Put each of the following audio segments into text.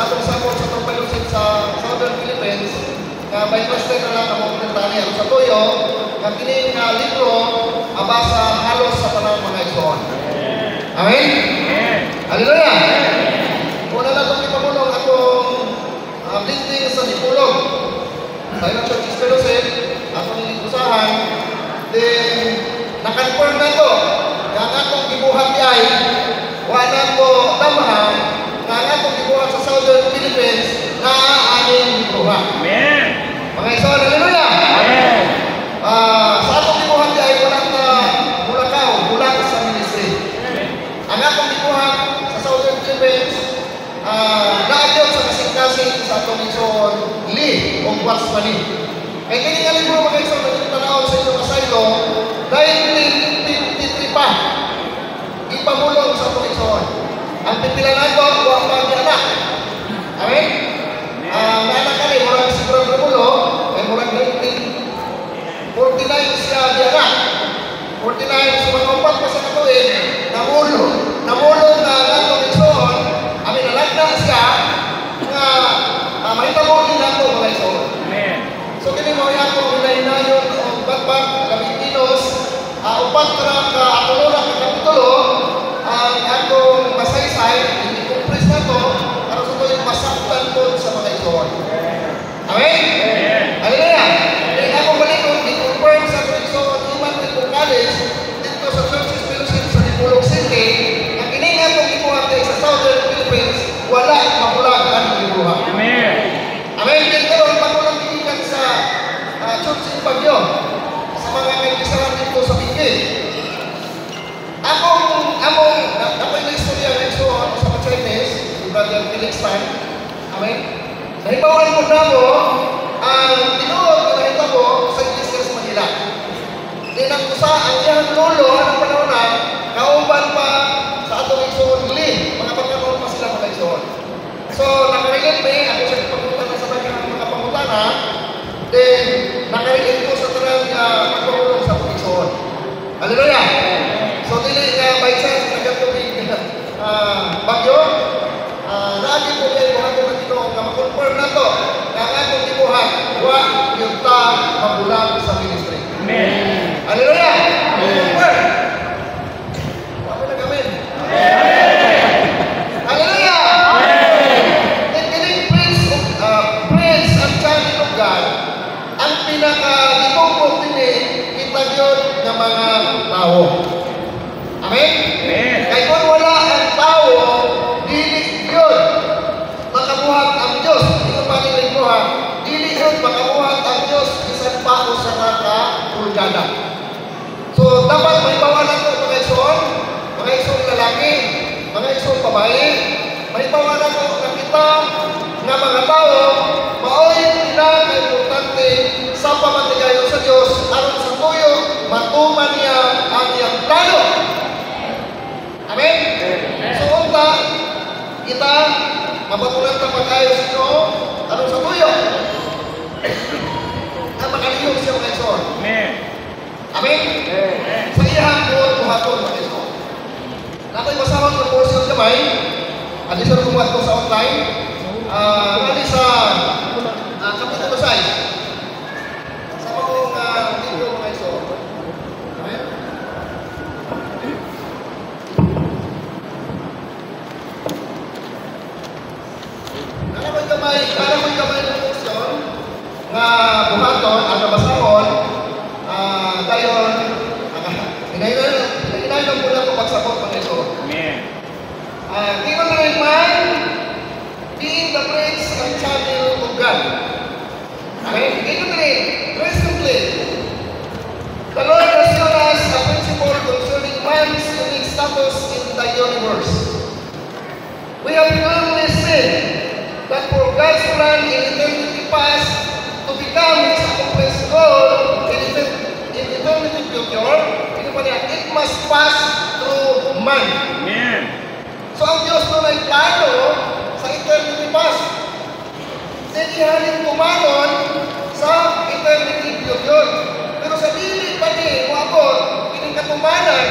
sa atong sakot sa itong palusit sa Southern Philippines, nga by translate na lang ang mga pinagtani. Ano sa tuyo, nga kining libro, abasa halos sa tanang mga igsoon. Amen? Hallelujah! Una lang itong ipamulong akong blending sa Dipulog. Sa ilang church fellowship, akong usahan, then na-confirm na ito. Nga nga itong gibuhat ay wala ko tamahan nga nga itong gibuhat sa Southern Philippines na aning gibuhat. Amen. Mga igsoon, hallelujah! Amen. Sa atong gibuhat ay walang bulag sa ministry. Ang atong gibuhat sa Southern Philippines, naagyaw sa kasing-kasing sa atong igsoon, Lee o What's Money. Kaya kini nga libro mga igsoon, nagtanawon sa inyong asaylo, dahil 1953 pa, ipamulong sa atong igsoon. Ang pintilan na ito, huwag pa ang anak. Amen? Naanak ka rin, murang sigurang rumulo, ay murang 1949 siya di anak. 49, sa mga upat pa sa katuin, namulong na atong igsoon, amin nalagda siya, nga mahitabo din nato mga igsoon. Amen. So kini mo yan kung hinahinayon o batbat, Lamintinos, upat ka atulora ka kapitulo, ang atong masaysay, hindi kumpres na to, para sa ito yung masaktan po sa mga igsoon. Amen? Hallelujah! Kaya akong balikon, i-confirm sa atong igsoon, human Bible College, dito sa Churches Fellowship sa Dipolog City, ang kiningan kong ibuhat ay sa Southern Philippines, wala mabulag ang ibuhat. Amen. Amen. Then karon pagulang gigikan sa church in Baguio sa mga may kisaran dito sa Bingkay. Among na istorya ng igsoon sa mga Chinese, si Brother Felix Tan. Amen. Nahibawan ko na mo ang tinuod na nahitabo sa Iglesia sa Manila. Then ang usa ang iyang lolo ang panahon na kauban pa sa atong igsoon Lee. Mga pagkakaroon pa sila mga igsoon. So, nakarelate me, ako sa pagpunta sa mga pangutana, then nakarelate ko sa tanang magpapulong sa pagkaksoon. Hallelujah! So, dili nga by chance nagatubig Bagyo, naagin ko kayo mga itong natino nga makonfirm na to na nga itong tibuhan, huwag yung mabulag sa ministry. Amen. Hallelujah! Confirm! Huwag mo nagamin. Hallelujah! Praise ang channel of God, ang pinaka-ditungkot din kita yun ng mga tao. Amen? Amen. Kaya kung wala ang tao, dili yun makabuhat ang Diyos. Hindi ko pa nilin ko ha. Dili yun makabuhat ang Diyos isang pao sa naka-pulgada. So, dapat may bawalan ko mga igsoon lalaki, mga igsoon babae, may bawalan ko na kita na mga tao, maoy pinaka-importante sa pamatigayon sa Diyos aron sa tuyo, matuman niya ang iyang plano. Amen? So, unta, kita, mabatulan na pag-ayos ito, aron sa tuyo, na makaliyong siya mga igsoon. Amen. Amen? Sa iyang buhaton mga igsoon. Nako'y masahon ng portion kamay, adi sa rumuhat ko sa online, adi sa kapitulo 6. Sa mga libro mga igsoon. Amen? Nako'y kamay ng portion nga buhaton, ang nabasahon, dayon, hinahinayon po na ito pagsabot mga igsoon. Amen. Given the right man, being the prince and channel of God. Okay? Recently, the Lord has shown us a principle concerning man's unique status in the universe. We have firmly said that for God's plan in eternity past to become His accomplished goal in eternity future, it must pass through man. Amen. So ang Diyos doon ay plano sa eternity past. Then ihalin kumanon sa eternity future. Pero sa dili pa ni muabot, kining katumanan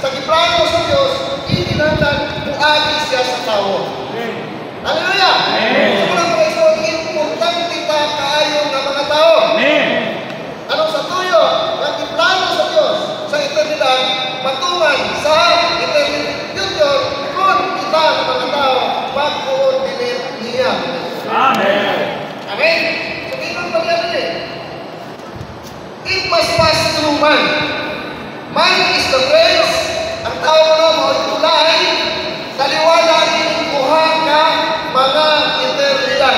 sa giplano sa Diyos, ikinahanglan muagi siya sa tao. Hallelujah! man. Man is the praise. Ang tao mo mo tulay sa liwanag ng kuha ka mga eternidad.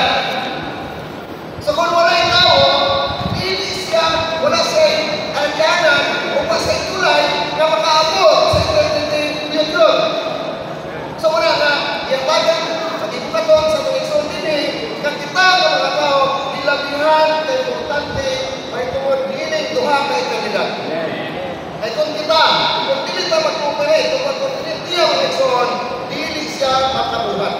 So kung wala yung tao, hindi siya, wala siya alyanan o pa sa tulay na makaabot sa eternity yun. So wala na, yung bagay, pag-ibukatong sa koneksyon din na kita ng mga tao, nilabihan, importante, may tungod gining duha ka eternidad. Ay kung kita, kung dili ta mag-cooperate, kung mag-cooperate niya koneksyon, dili siya makabuhat.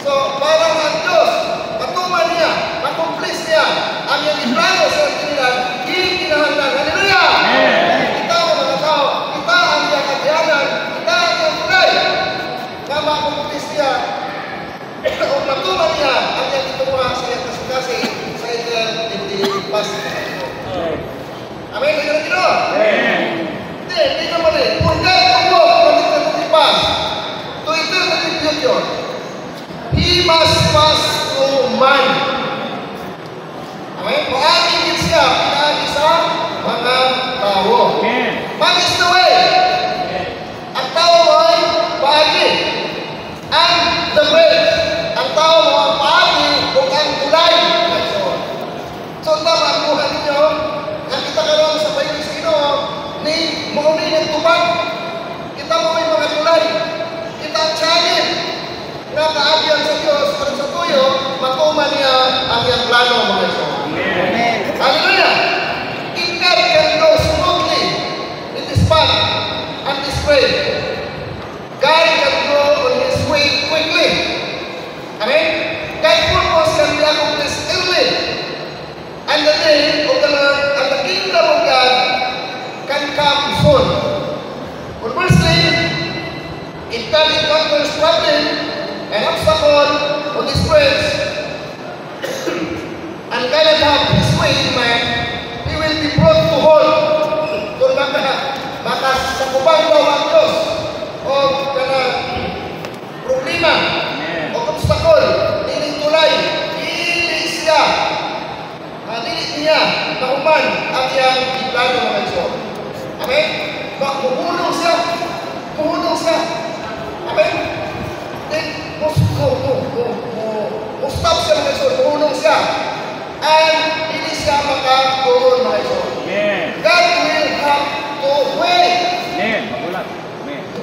So, parang ang Diyos, matuman niya, makumplis niya, ang yung iplano sa eternidad, hindi kinahanglan. Hallelujah! Kita mga tao, kita ang iyang katiyanan, kita ang iyang tulay, na makumplis niya, o matuman niya, ang iyang ituwa sa iyang kasukasi, sa eternity past. Amen? Hindi na hindi naman Kung dahil ako, eternity past, to eternity future, he must pass through man. Amen? Kung ating siya, pinagi sa mga tao. Man is the way. Ang tao mo ay paagi. And the way. Ang tao mo ang paagi kung ang tulay. So, tama ang buhay ninyo. Nakita ka rin sa Bible sino ni mauni ng tubag. Kita mo may mga tulay. Kita ang challenge na kaagyan sa Diyos para sa tuyo, matuman niya ang iyang plano mga ito. Amen. Hallelujah! If God can go smoothly in this path and this way, God can go on His way quickly. Amen? God's purpose can be accomplished early. And the day of the Lord and the kingdom of God can come soon. Conversely, if God encounters problem and obstacle on His ways and cannot have His way in mind, He will be brought to hold. Kung baka sa kubang daw ang Diyos o kana problema o obstacle, dining tulay, dili siya, dili niya nahuman ang iyang iplano mga ito. Amen? Muhulong siya. Muhulong siya. Amen? Stop siya mga ito. Muhulong siya. And hindi siya makakuhon mga ito. God will have to wait.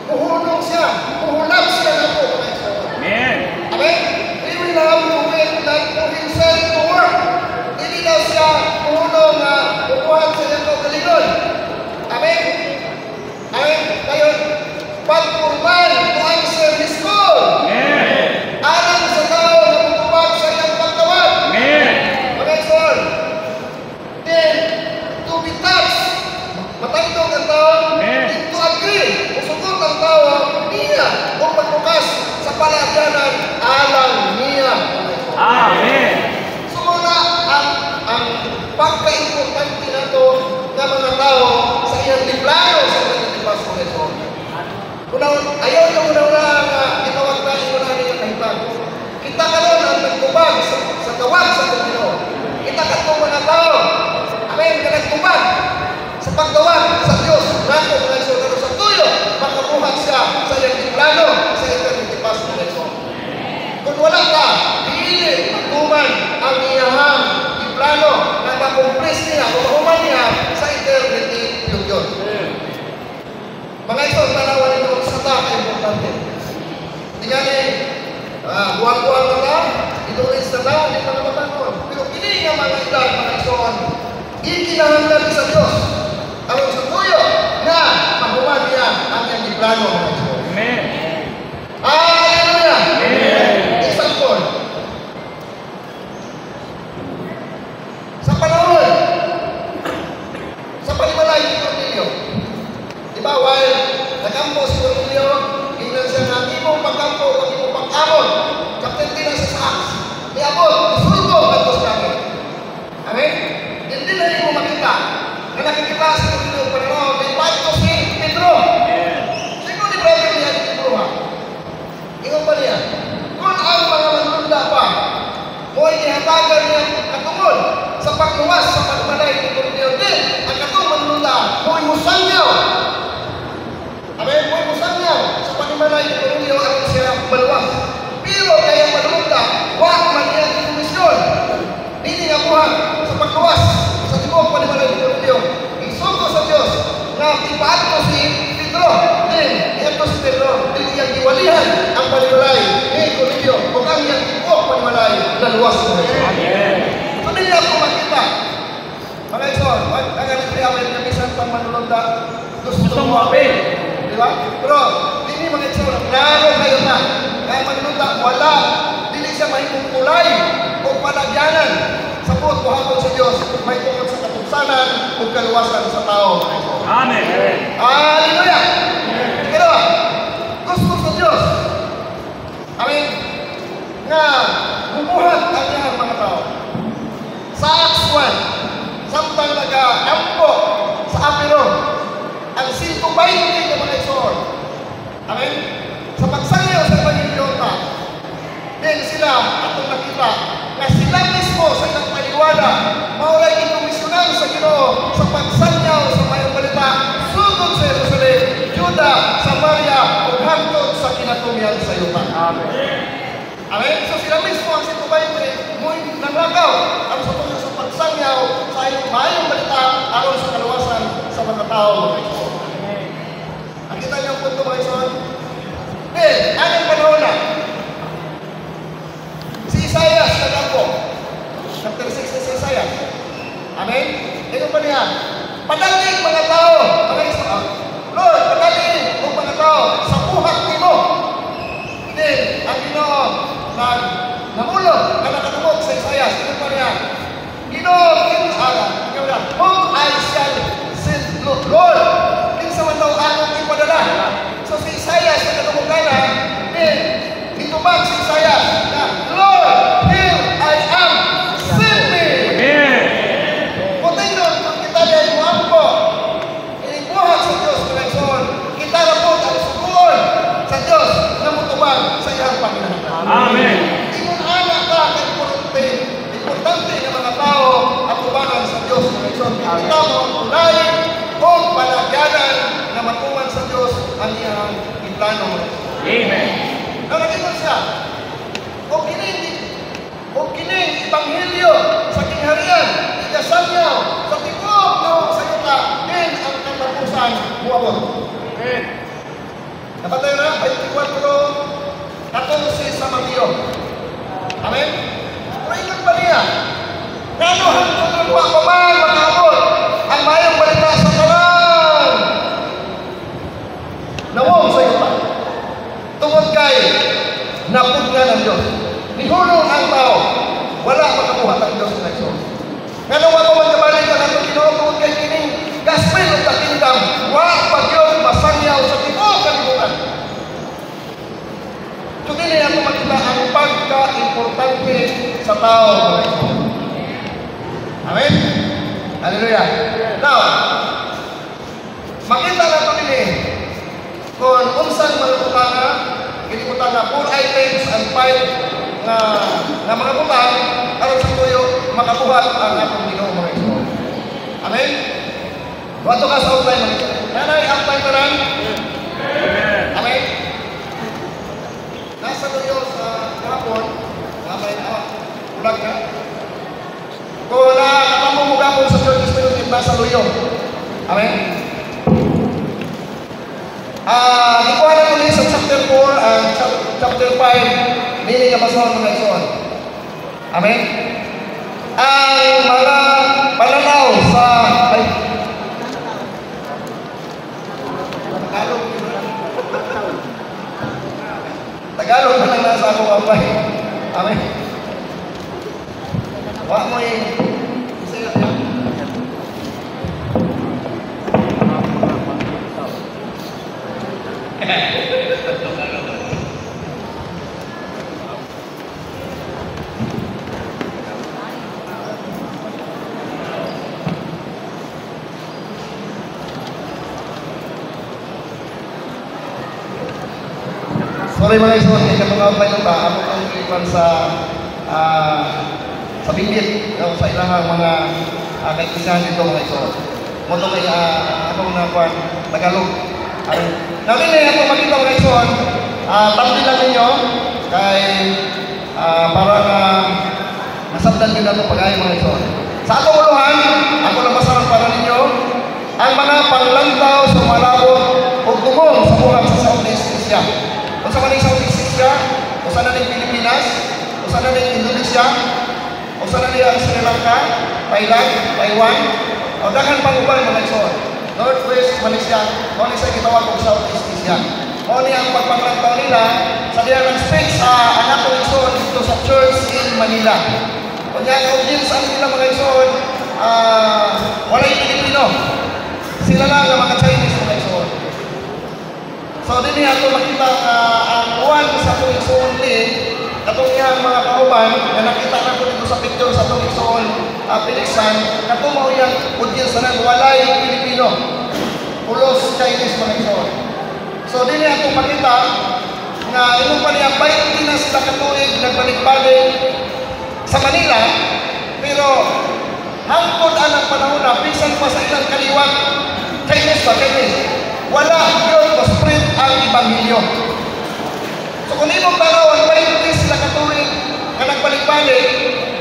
Muhulong siya. Muhulap siya na po mga ito. Amen? He will have to wait that for himself to work. Hindi daw siya muhulong na kukuhan sa iyang kaugalingon. Amen? Amen? Ngayon, but for man to answer his call. Alam sa tao na magtubag sa iyang pagtawag. Amen, sir? Then, to be touched, matandog ang tao, to agree, usugot ang tao, niya, o magbukas sa palagyanan, alam niya. Amen. So, muna, ang pagka-importante na ito ng mga tao sa iyang liplano sa mga pastor ito. Ayaw niyo una nga itawag tayo muna niya kahitan. Kita ka doon ang nagtubag sa tawag sa Panginoon. Kita ka itong mga tao. Amen, ka nagtubag sa pagtawag sa Diyos. Nato mga iso na sa tuyo, makabuhat siya sa iyang liplano sa eternity pastor ito. Kung wala ka, hindi magtuman ang iyahang plano na makumplis niya o mahuman niya sa eternity yun. Mga ito, tanawan nito sa taka importante. Hindi nga buwan-buwan na lang, inulis na lang, hindi pa na matanon. Pero hindi nga mga edad, mga ison, ikinahanglan sa Diyos. Ang sa tuyo na mahuman niya ang iyang plano mga ison. Amen. Hallelujah! Amen. Example. Sa panahon, sa palimalay ni Cornelio, di ba, while nakampo si Cornelio, tingnan siya na hindi mo pagkampo o hindi mo pag-amon, kapten din sa Acts, niabot, isulbo ang Diyos namin. Amen? Hindi na hindi mo makita na nakikita si Cornelio pa rin, may pato si Pedro. Sino ni brother niya ni Pedro ha? Ingon pa niya, kung ang mga manlunda pa, mo ay ihatagan niya katungod sa pagluwas sa pagmalay ni Cornelio din, ang katungod manunta, mo'y musangyaw. Amen, mo'y musangyaw. Sa panimalay ni Cornelio, aron siya maluwas. Pero kaya manunta, wag man niya komisyon. Dili nga buhat sa pagluwas sa tibok panimalay ni Cornelio. Isugo sa Dios nga ipaadto si Pedro. Ito si Pedro, dili iyang giwalihan ang panimalay ni Cornelio. Kung ang iyang tibok panimalay na luwas mo. Amen. So dili ako makita. Mga ison, ang nagkayawin na minsan pang manunta, gusto mo apel. Di ba? Pero, dili mga ison, klaro kayo na. Kaya manunta, wala. Dili siya mahimong kulay o palagyanan. Sa puot, buhaton sa Diyos, may tungkol sa katupsanan o kaluwasan sa tao. Amen. Hallelujah! Pero, gusto sa Diyos. Amen. Nga, bubuhat ang iyang mga tao. Sa Acts 1, samtang nag-ampo sa Apiron, ang 120 ng mga isor. Amen? Sa pagsanyaw sa Panginoon, din sila atong nakita na sila mismo sa ilang paniwala maulay ikomisyonan sa Ginoo sa pagsanyaw sa mayong balita sugod sa Jerusalem, Juda, Samaria, ug hangtod sa kinatumihan sa yuta. Amen. Amen? So sila mismo ang 120 mo'y nanglakaw ang sa tungkol sa pagsangyaw sa mayong balita aron sa kaluwasan sa mga tao mga ito. Ang kita niyo ang punto mga ito. Then, anong panahon na? Si Isaias nagkampo. Chapter 6 si Isaias. Amen? Ito pa niya. Padaling mga tao. Mga ito. Lord, padaling mga tao sa buhat nimo. Then, ang Ginoo namulog na nakatumog sa Isaias. Ito pa niya. Ginoo, whom I shall send, Lord. Kinsa man daw akong ipadala. So si Isaias nakatumog na, then, nitubag si Isaias na, Lord, here I am, send me. Amen. Kung kung kita niya yung ampo, inibuhat sa Diyos na nagsoon, kita na po ang subuon sa Diyos na mutubag sa iyang Panginoon. Amen. Ingon anak ka, importante ng mga tao ang tubangan sa Diyos na nagsoon. Kita mo ang kulay o palagyanan na matuman sa Diyos ang iyang intano. Amen. Nangalimutan siya. O kining Ebanghelyo sa kingharian, ikasanyaw, sa tibok na sa yuta, din ang katapusan buwabot. Amen. Napatay na, 24:14 sa Mateo. Amen? Puraingan pa niya. Ngano hanggang lupa pa man makaabot ang mayang balita sa talang nawong sa yuta. Tungod kay napugna ng Diyos. Nihulong ang tao. Wala makabuhat ang Diyos na ito. Nga nung ako magkabalik ka ng Ginoo tungod kay kining gospel of the kingdom, wag pa Diyos masangyaw sa tibok kalibutan. So din ako makita ang pagka-importante sa tao. Amen? Hallelujah. Now, makita na ito din kung unsang mga butanga, hindi butanga 4 items and 5 na mga butang aron sa tuyo makabuhat ang atong Ginoo mga ito. Amen? Wato ka sa outline mga ito. Nanay, outline ka lang? Amen? Nasa tuyo sa kahapon, may ulag na. Kung nakatamo mo gapon sa Church Spirit, nasa luyo. Amen? Ikuha na muli sa chapter 4 and chapter 5, meaning ang masahon mga ison. Amen? Ang mga pananaw sa Tagalog na lang nasa akong apay. Amen? Wak mo yung isa na. Sorry mga isuot, kaya itong outline ng ta, ako ang iwan sa binggit, sa ilang mga kaibigan dito mga isuot. mo kay akong nakuan Tagalog. Namin na ako makita mga igsoon, tambi lang ninyo kay para na nasabdan din nato pag-ayo mga igsoon. Sa atong uluhan, ako nabasaran para ninyo ang mga panglantaw sa malabot o gumong sa buhat sa Southeast Asia. Kung sa maning Southeast Asia, kung saan na ning Pilipinas, kung saan na ning Indonesia, kung saan na ning Sri Lanka, Thailand, Taiwan, o daghan pang uban mga igsoon. Northwest Malaysia, o ni sa gitawag og Southeast Asia. O ni ang pagpanglantaw nila sa diyan nag-speak sa ang atong igsoon dito sa church in Manila. O niya ang audience ang nila mga igsoon, walay Pilipino. Sila lang ang mga Chinese mga igsoon. So din niya ato makita ang uwan sa atong igsoon ni katong iyang mga kauban na nakita nato dito sa picture sa atong igsoon Piliksan, katong mao yang audience na walay Pilipino. Pulos Chinese mga igsoon. So din niya ato makita nga ingon pa niya 20 na sila katuig nagbalik-balik sa Manila, pero hangtod ang panahon na bisan pa sa ilang kaliwat Chinese ba, Chinese, wala yun ma-spread ang Ebanghelyo. So kung imong tanawan, 20 sila katuig na nagbalik-balik,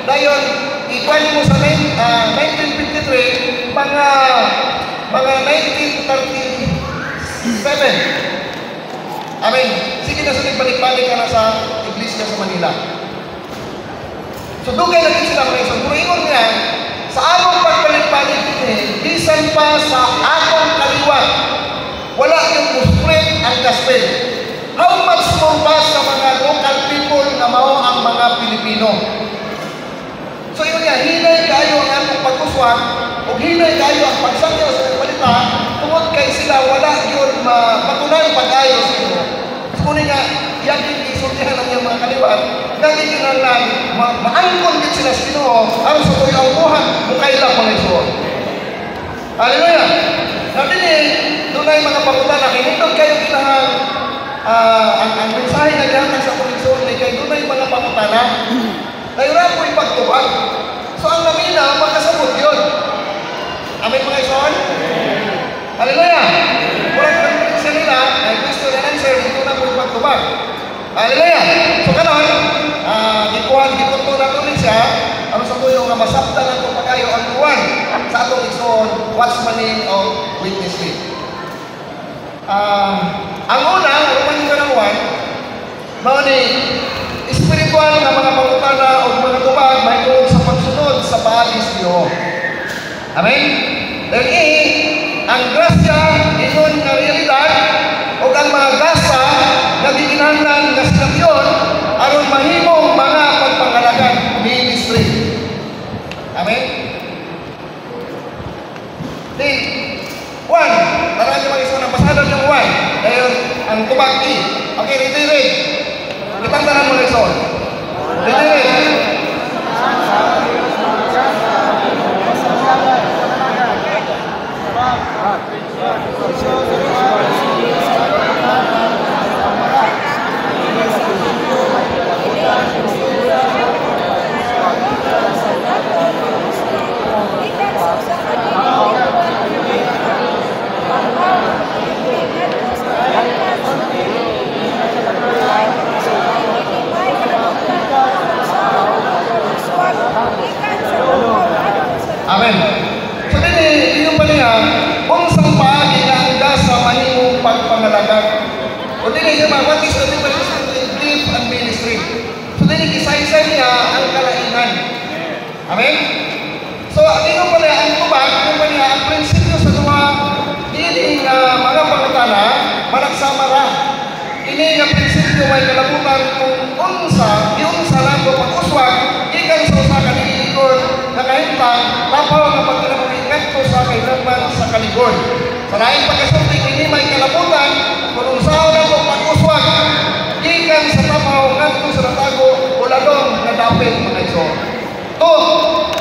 dayon ikuan mo sa 1953, mga 1937. Amen. Sige na sa nagbalik-balik ka na sa iglesia sa Manila. So dugay na sila mga igsoon. Kung ingon niya, sa among pagbalik-balik bisan pa sa akong kaliwat, wala yung spread ang gospel. How much more ba sa mga local people na mao ang mga Pilipino? So yun nga, hinay kayo ang atong pag-uswag o hinay kayo ang pagsangyaw sa balita tungod kay sila wala yun matunay pag-ayo sa inyo. So kung nga, yan yung isultihan ng iyong mga kaliwat, nagiginanlan, maangkon din sila sa Ginoo, ang sa tuyo ang buhan, mukailang mga igsoon. Hallelujah! Natin doon ay mga pangutana, hinindog kayo kinahang ang mensahe na gahatag sa igsoon ay kayo doon ay mga pangutana, kayo na po ipagtubag. So ang namina, makasabot yun. Amen mga igsoon? Hallelujah! Kurang pagkakas sa nila, ay question and answer, ito na po ipagtubag. Hallelujah! So kanon, gipunto na ito rin siya, ano sa tuyo nga masabta na ito pag-ayo ang tuwan sa atong igsoon, watchmaning o witnessing. Ang una, Roman yung 1, mao ni spiritual na mga pangutana o mga tubag mahigod sa pagsunod sa paalis niyo. Amen? Dahil ang grasya, ingon nga realidad, o ang mga gasa na giginahanglan nga sinabyon aron mahimong mga pagpangalagan ministry. Amen? Then, 1, marami mga isang nabasadan yung 1. Dahil ang tubag E. Okay, read. Kitang tanan mo na isang. Read. Amen. So din yung paniya, kung sang paagi nga ang gasa mahimong pagpangalagan. O din yung what is the difference between belief and ministry? So din isa-isa niya ang kalainan. Amen. So yung pala ang tubag, yung paniya ang prinsipyo sa duha dining mga pangutana managsama ra. Ini nga prinsipyo may kalabutan kung unsa lang ko pag-uswag ikan sa usa ka nilikod na kahintang lapaw nga pagkinabuhingat ko sa kailanman sa kaligod. Sa laing pagkasulti kini may kalabutan kung unsaon lang ko pag-uswag ikan sa lapaw ngadto sa natago o ladong na dapit mga igsoon. To,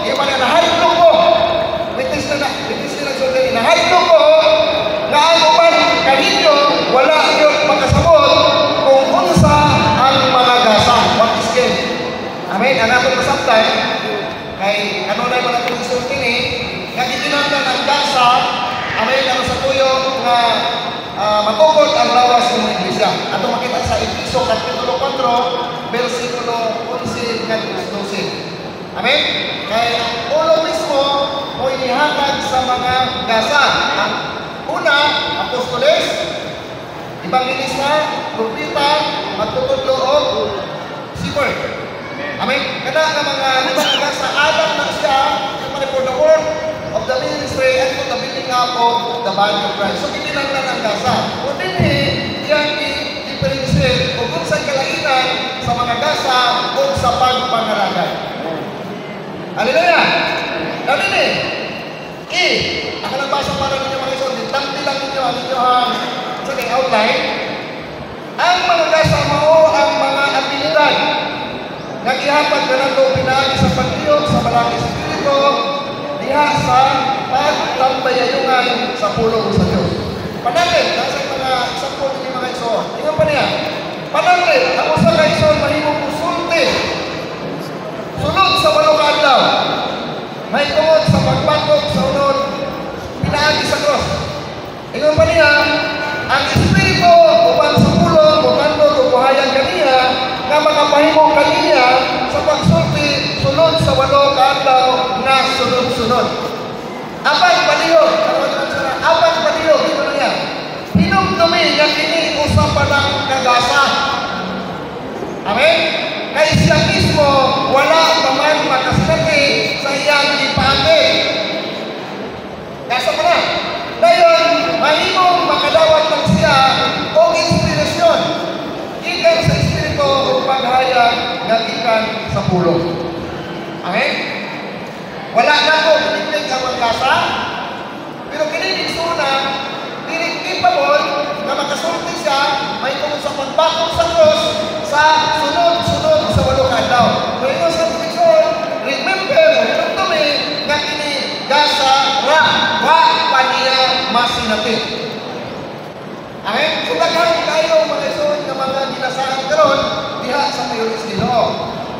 iba na nahadlok ko. Witness na nagsulti nahadlok ko nga ang uban kaninyo wala yung makasabot kung unsa ang mga gasa. What is game? Amen. Ang atong kasabtan kay ano na yung mga tulisyon kini nga giginahanglan ang gasa Efesio Kapitulo 4, versikulo 11 hanggang 12. Amen? Kaya ang ulo mismo mo inihatag sa mga gasa. Ang una, apostoles, evangelista, propeta, magtutudlo o seeker. Amen? Kada nga mga gasa, alam na siya for the work of the ministry and for the building up of the body of Christ. So, kinilanglan ang gasa. O din yan i-differentiate o kung sa kalainan sa mga gasa o sa pagpangalagay. Hallelujah! Dali ako nagbasa para ninyo mga iso, tampi lang ninyo ang inyong sa outline. Ang mga gasa mo ang mga abilidad na ihapag na nato pinaagi sa pag-iyog sa maraming espiritu diha sa pagtambayayungan sa pulong sa Diyos. Pananglit, nasa mga example ninyo mga iso. Tingnan pa niya. Pananglit, ang usa ka iso mahimong usulti. Sunod sa 8 ka adlaw. May tungod sa pagbatok sa unod pinaagi sa cross. Tingnan pa niya, ang espiritu uban sa pulong bukando buhayan kaniya nga makapahimong kaniya sa pagsulti sunod sa 8 ka adlaw na sunod-sunod. Abang palihog, ito na niya. Hinumdumi nga kini usapan ng kagasa. Amen? Kay siya mismo wala pa man makasati sa iyang ipate. Gasa pa na. Dayon, mahimong makadawat ng siya o inspirasyon. Ikan sa espiritu o paghayag nga ikan sa pulo. Amen? Wala na ko kinilig ang mga gasa, pero kinilig suna, capable na makasulti siya, may tungkol sa pagbakong sa cross sa sunod-sunod sa 8 ka adlaw. So ito sa picture, remember, hinumdumi nga kini gasa ra, wa pa niya masinati. Amen? So daghan kayo mga isun nga mga ginasaan karon diha sa Mayones Ginoo.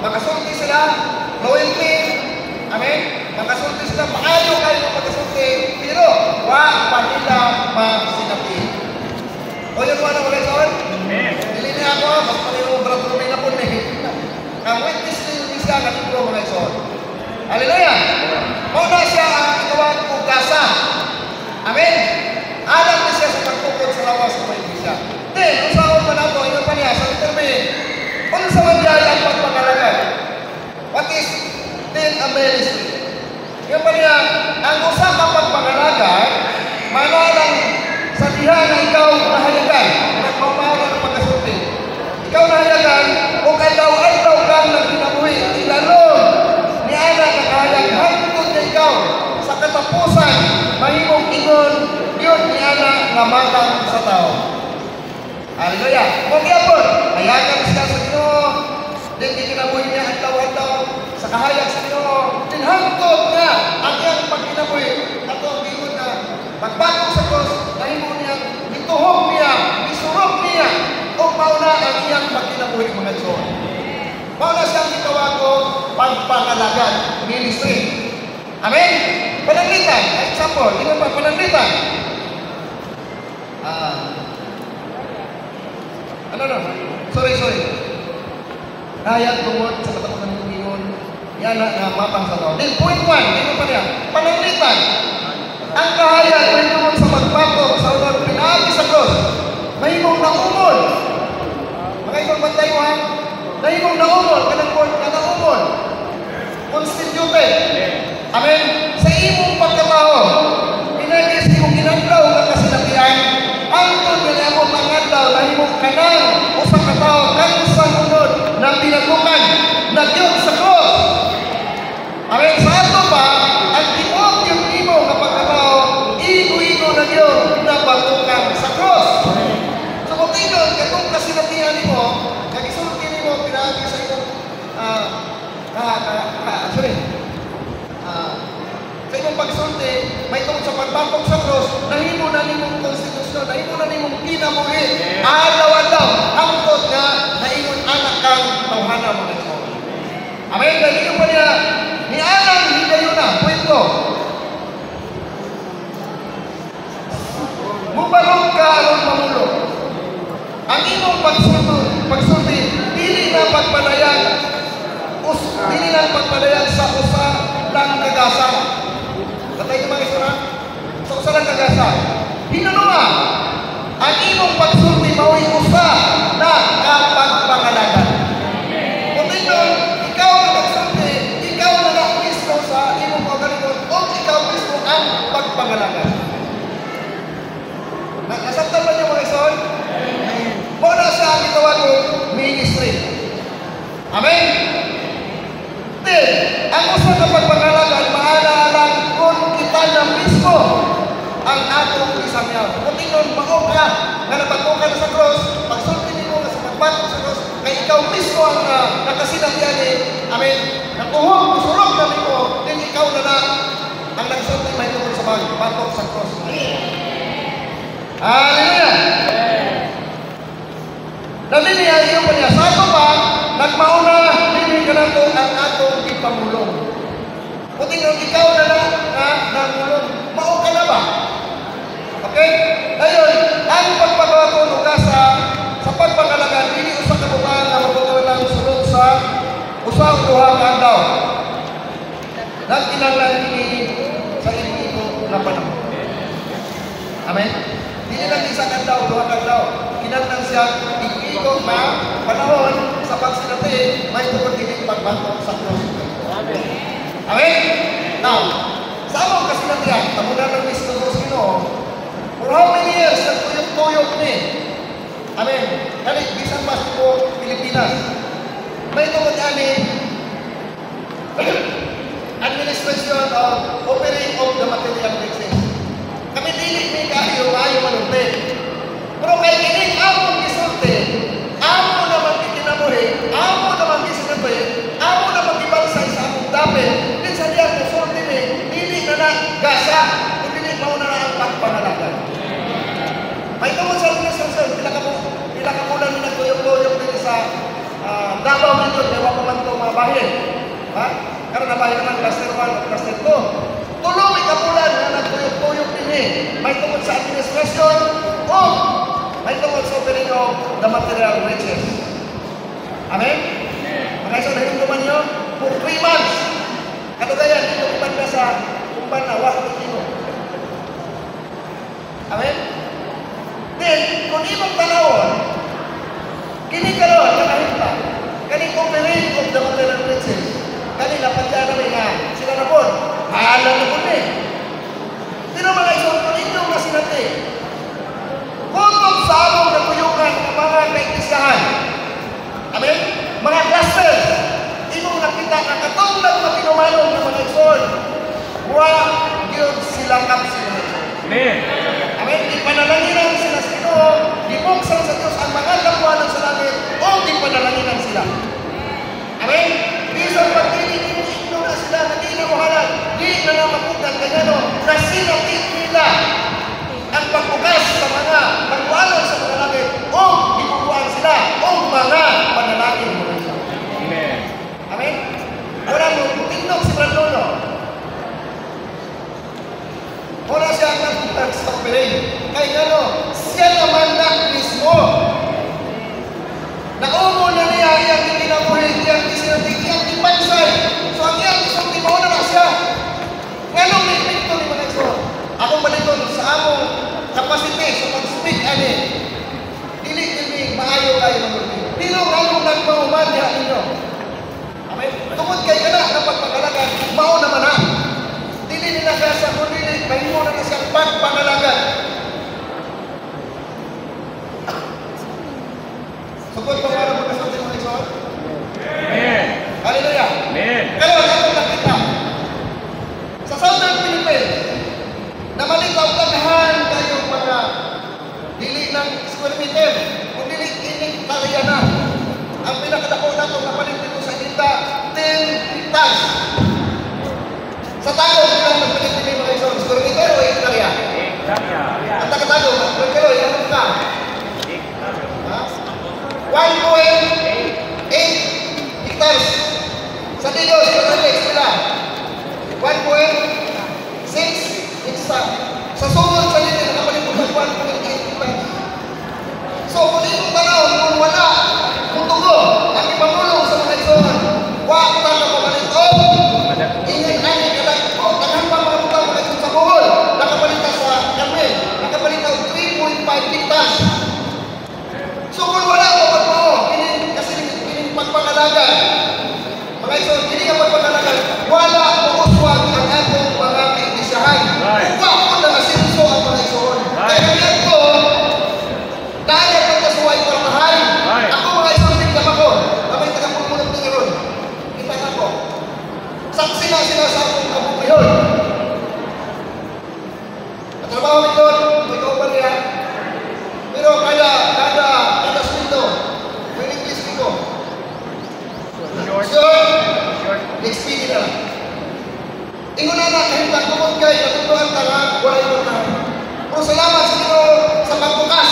Makasulti sila, loyalty, amen? Makasulti sila, maayo kayo makasulti, pero wa pa nila masinati. O yun mo na mga isun? Dili niya ako, mas paniro brato may napon ang witness din siya kanito mga isun. Hallelujah! Muna siya ang itawag ko gasa. Amen? Alam na siya sa pagtukod sa lawas ng mga iglesia. Then, kung saan pa na ito, ito pa niya, sa determine, kung sa mangyari ang pagpangalagay. What is then a ministry? Yung pa niya, ang usa ka pagpangalagay, manalang sa diha na ikaw nahayagan, nagpapawala ng pagkasulti. Ikaw nahayagan, o kadaw-adaw kang nagkinabuhi, ilalong ni Ana kakahayag, hangtod na ikaw sa katapusan, mahimong ingon, yun ni Ana nga matang sa tao. Hallelujah! Kung yapon, hayagan siya sa Ginoo, din kinabuhi niya ang tawa-taw sa kahayag sa Ginoo, din hangtod nga ang iyang pagkinabuhi. Ato ang ingon na pagbatong sa Diyos, nahimo niya, ituhog niya, isurog niya, o mauna ang iyang pagkinabuhi mga Diyos. Mauna siyang gitawag ko pagpangalagan, ministry. Amen? Pananglitan. Example, tingnan pa, pananglitan. Sorry. Hayag tungod sa katapusan ng Panginoon, yan na matang sa tao. Then point 1, tingnan pa niya, pananglitan. Ang kahayag ay tungod sa magbatok sa unang pinaagi sa Diyos. Mahimong naumol. Mga ibang bantayuhan, mahimong naumol, kanang constituted. Amen? Sa imong pagkatao, pinagis imong ginaglaw na kasinatian, hangtod nga niya mo mangaglaw na imong kanang usang katao, kansang unod na pinagukan, nagyod sa cross. Amen? Sa ato ba, ang tiwag yung imo na pagkatao, igo-igo na yun na batukan sa cross. So kung tingnan, katong kasinatian mo, kagisulti mo, pinagis sa imong sa imong pagsulti, may tungkol sa pagbatok sa cross, nahimo na nimong konstitusyon, nahimo na nimong kinabuhi, adlaw-adlaw, hangtod nga naingon anak kang tawhana mo na ito. Amen? Dahil pa niya, ni Anang hidayuna, kwento. Mubalog ka aron mamulog. Ang imong pagsultod, pagsulti, dili na pagpadayag, dili na pagpadayag sa usa lang kagasa. Katay ko mga isura, sa usa lang kagasa. Hinununga, ang imong pagsulti mao'y usa na kapagpangalagan. Kung tingnan, ikaw na magsulti, ikaw na mismo sa imong pagkalimutan, o ikaw mismo ang pagpangalagan. Nasabtan ba niyo mga ison? Muna siya ang gitawag ko ministry. Amen? Then, ang usa na pagpangalagan, maalalang kung kita na mismo ang atong isamyaw. Kung tingnan, mao ka na napatukan sa cross, pagsulti mo na sa pagbato sa cross, kay ikaw mismo ang nakasinatiyan ni, amen, nakuhog, musurog na nito, din ikaw na ang nagsulti may tungkol sa pagbato sa cross. Hallelujah! Dali niya, iyo pa niya, sa ato pa, nagmauna, hindi ka na ito ang atong ipamulong. Kung tingnan, ikaw na namulong, mao ka na ba? Okay? Ngayon, ang pagpapatunog ka sa pagpangalagan, hindi usa ka bukaan na matutunan lang sunod sa usang duha ka daw. Nagkinanglan ini sa ito na panahon. Amen? Hindi lang isa ka daw, duha ka daw. Kinanglan siya, ikot na panahon sa pagsinati, may tukod hindi pagbato sa cross. Amen? Amen? Now, sa among kasinatihan, tamunan ng Kristo sa Ginoo, for how many years nagtuyok-tuyok ni? Amen. Kani bisan mas po Pilipinas. May tungod ani administration of offering of the material riches. Kami dili ni kayo ayo manunte. Pero kay kini among gisulti, amo naman kitinabuhi, amo naman gisinati, amo naman gibansay sa among dapit. Din sa diyan gisulti ni dili na gasa, kundi mao na ang pagpangalagan. May tungod sa administration, pila ka bulan na nagtuyok-tuyok din sa Davao nito, ewan ko man ito mga bahin. Ha? Karon na bahin naman, cluster 1 at cluster 2. Tuloy ka bulan na nagtuyok-tuyok din eh. May tungod sa administration o may tungod sa offering of the material riches. Amen? Mga isa na hinduman nyo, for 3 months. Katugayan, ito kumpan na sa kumpan na wakit ito. Amen? Then, kung imong tanawon, kini karon nakahinta, kani offering of the material riches, kani napadya namin nga, sila na po, haala na po ni. Pero mga isang kung inyong masinati, kung sa among natuyukan ng mga kaignisahan, amen? Mga clusters, imong nakita ang katunglang matinumanon ng mga isang, huwag yun silang kapsila. Amen. Amen. Ipanalaginan sila sa Ginoo, gibuksan sa Diyos ang mga lapuanan sa langit, o ipanalaginan sila. Amen. Bisan pagtinig mo ino na sila, na di na muhalan, di na namakutan kanyano, na sinapit nila ang pagbukas sa mga lapuanan sa mga langit, o ibubuan sila, o mga panalangin mo nila. Amen. Amen. Wala mo, tindog si Brandono. Wala siya ang nagtutag sa offering. Kaya gano, siya naman na mismo. Naumo na niya iyang ikinabuhin, iyang isinatig, iyang ipansay. So ang iyang isang timaw na siya. Nganong may pinto ni mga ito? Akong baliton sa among kapasite sa pag-speak ani. Dili maayo kayo mag-speak. Pero nganong nagmahuman niya ninyo. Amen? Tungkol kayo ka na, dapat pagkalagan, mao naman na. Dili nila kaya sa kulilit, mahimo na siyang pagpangalagan. Sugod pa para magkasunod ng Lord? Amen. Hallelujah. Amen. Pero ako nakita, sa Southern Philippines, na malitaw-taghan kayong mga dili ng square meter, kung dili ining taliya na. Ang pinakadako na itong napalit dito sa Inta, 10 hectares. Sa Tagog, ilang nagpalit mga isang square meter o hektarya? Ang taga-Tagog, pero ilang ka? 1.8 hectares. Sa Digos, sila 1.6 hectares. Sa sunod sa nila, nakapalit ng 1.8 hectares. So, kung ito tanawin, kung wala pagpangalagan. Mga igsoon, hindi nga pagpangalagan. Wala mo uswag ang atong mga kaiglesiyahan. Right. Kung ako na nasinso ang mga igsoon. Right. Kaya nga ko, dahil ang pagkasuway kwartahan. Right. Ako mga igsoon, tignan ako. Kamay tagapulpunong tingiron. Kita na ko. Saksi na sila sa akong kabukayon. At trabaho ito, may kauban niya. Pero kada sweldo, may English dito. Short. Sure, next video na lang. Ingon na kahit nagtungkol kay natutuhan ka nga, wala yung tayo. Pero salamat sa inyo sa pagbukas.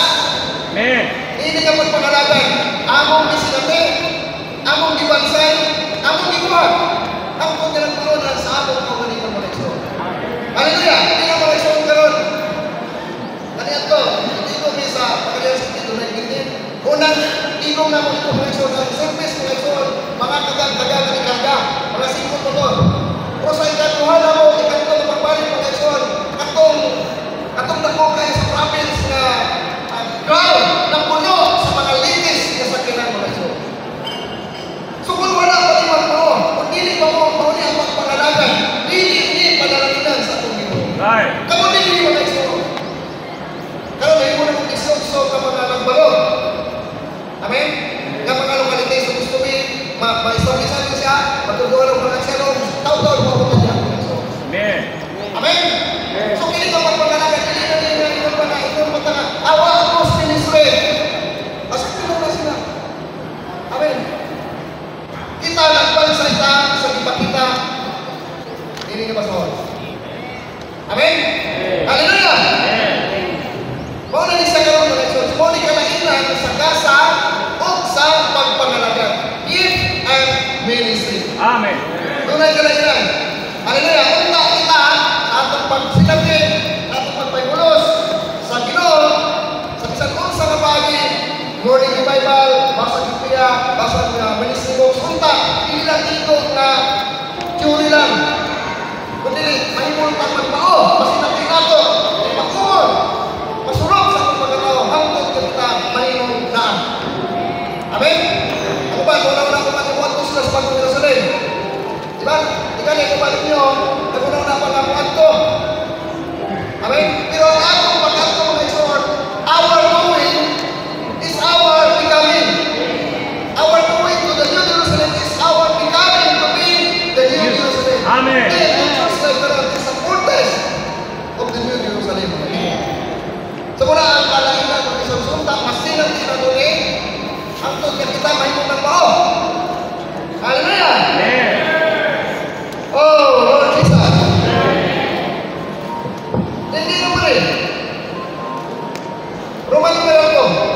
Amen. Hindi ka pagpangalagan. Among bisinate, among gibansay, among gibuhat. Ang kung tinagpunan sa among kaganikan mga igsoon. Hallelujah! Hindi nga mga igsoon karon. Kaniyan to, hindi ko may sa pagkalian sa tito na igingin. Unang igong na mga mga igsoon, ang service mga igsoon, mga kagang-kagang ni karga, mga singkot mo to. Pero sa ikatuhan na mo, ikatuhan na pagbalik mga igsoon, atong dako kayo sa province na ground na puno sa mga linis na sakinan mga igsoon. So kung wala pa rin mo, kung hindi pa mo, kung hindi ang pagpangalagan, hindi panalaninan sa atong Ginoo. Right. Kamu hindi mga igsoon. Karon may muna kong igsoon ka mga nagbalog. Amen? Nga mga lokalite sa gusto ma-istormisan ko siya, matutuwa ng mga agsalong, taon-taon mo ako niya. Amen. Amen? So kini ka pagpangalagan, hindi na itong mga awa ako sa ministry. Asa ko na sila. Amen? Kita nagpansalita sa ipakita, hindi nga masahol. Amen? Hallelujah! Mao na ni sa karon mga igsoon, mao ni kalainan sa gasa o sa pagpangalagan. Gift and ministry. Amen. Dunay kalainan. Hallelujah! Unta kita sa atong pagsilabin, sa atong pagpayulos sa Ginoo, sa bisan unsa nga bagay, morning revival, basa Biblia, basa ministry books, unta, hindi lang ito na theory lang. Kundi mahimultang magmao, basta natin nato, makuhon, masulog sa akong pagkatao, hangtod kita mahimong na. Amen? Ako ba, una-una ko manimuat ko sila sa bagong Jerusalem. Diba? Ika na ito balik nyo, naguna-una pa lang ko. Amen? Pero ang atong pag-ato mga igsoon, our going is our becoming. Our going to the New Jerusalem is our becoming to be the New Jerusalem. Amen. Is the fortress of the New Jerusalem. So muna ang kalainan ng isang sunta, masinang tinatuli, ang tutya kita mahimong ng bao. Hallelujah! Amen. Oh, Lord Jesus! Hindi na mo rin. Roman numero 2.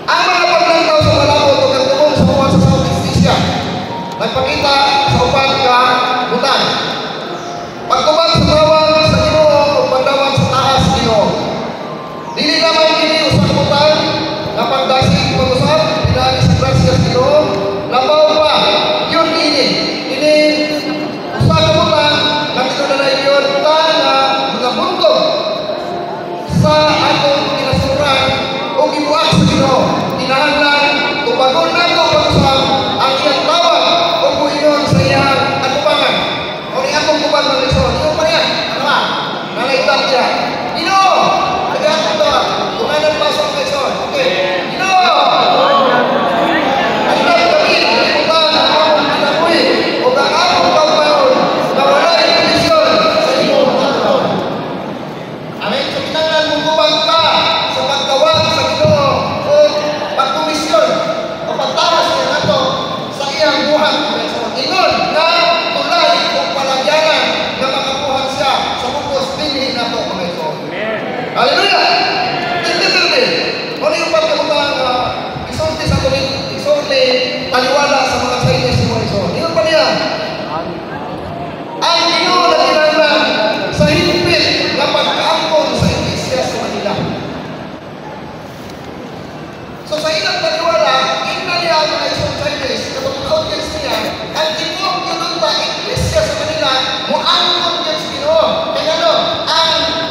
Ang mga paglantaw sa malabo ito kagtungong sa mga sa Southeast Asia, nagpakita sa upan ka butan. Pagkuban sa tawag sa Ginoo o pagdawag sa taas Ginoo. Dili naman kini usa ka butan na pagdasig pag-usap, pinali sa gracias Ginoo, labaw pa, yun ini. Ini usa ka butan na tinunalay yun na mga buntog sa atong kinasuran o gibuak sa Ginoo. Kinahanglan tubagon nato pag-usap ang iyang tawag o buhinon sa iyang atubangan. O ni atong kubang ng lesson. Ito pa yan. Ano ba? Nalaitap niya. Ginoo! Nag-atong to. Tumanan pa sa lesson. Okay. Ginoo! Ang kami, iputan ang among kinabuhi o ang among pagpayon na wala yung kondisyon sa iyong pagkaon. Amen? So kinahanglan mong kubang ka sa pagtawag sa Ginoo o pagkomisyon o pagtawas niya nato sa iyang buhat. Ingon na tulay o palagyanan na makabuhat siya sa bukos pinhi nato mga ito. Amen. Hallelujah! Hindi. Ano yung pagkakutan isulti sa tuloy, isulti taliwala sa mga Chinese mga ito. Ingon pa niya. Ang Ginoo na kinahanglan sa higpit na pagkaangkon sa Iglesia sa Manila. So sa ilang taliwala, niya ang mga isang Chinese, katong audience niya, ang tinuok yun doon ta, Iglesia sa Manila, muangkon yun sa Ginoo. Kaya ano,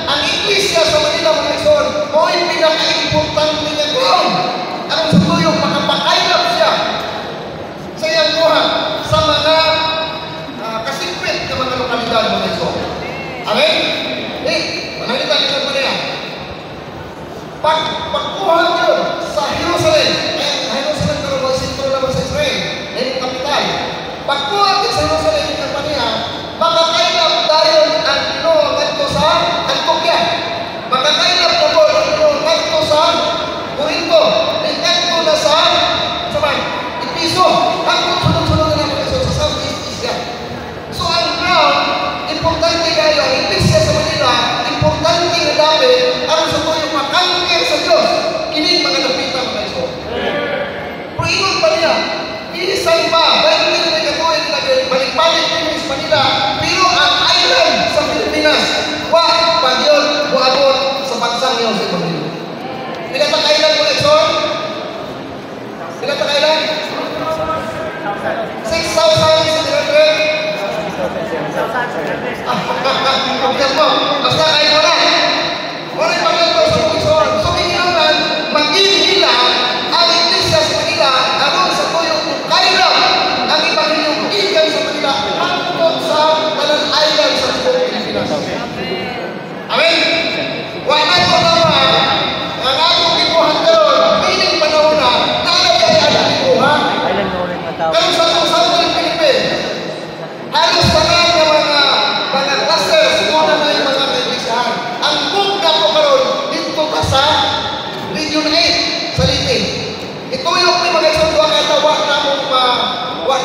ang Iglesia sa Manila mga ison, mo'y pinaka-importante niya ground.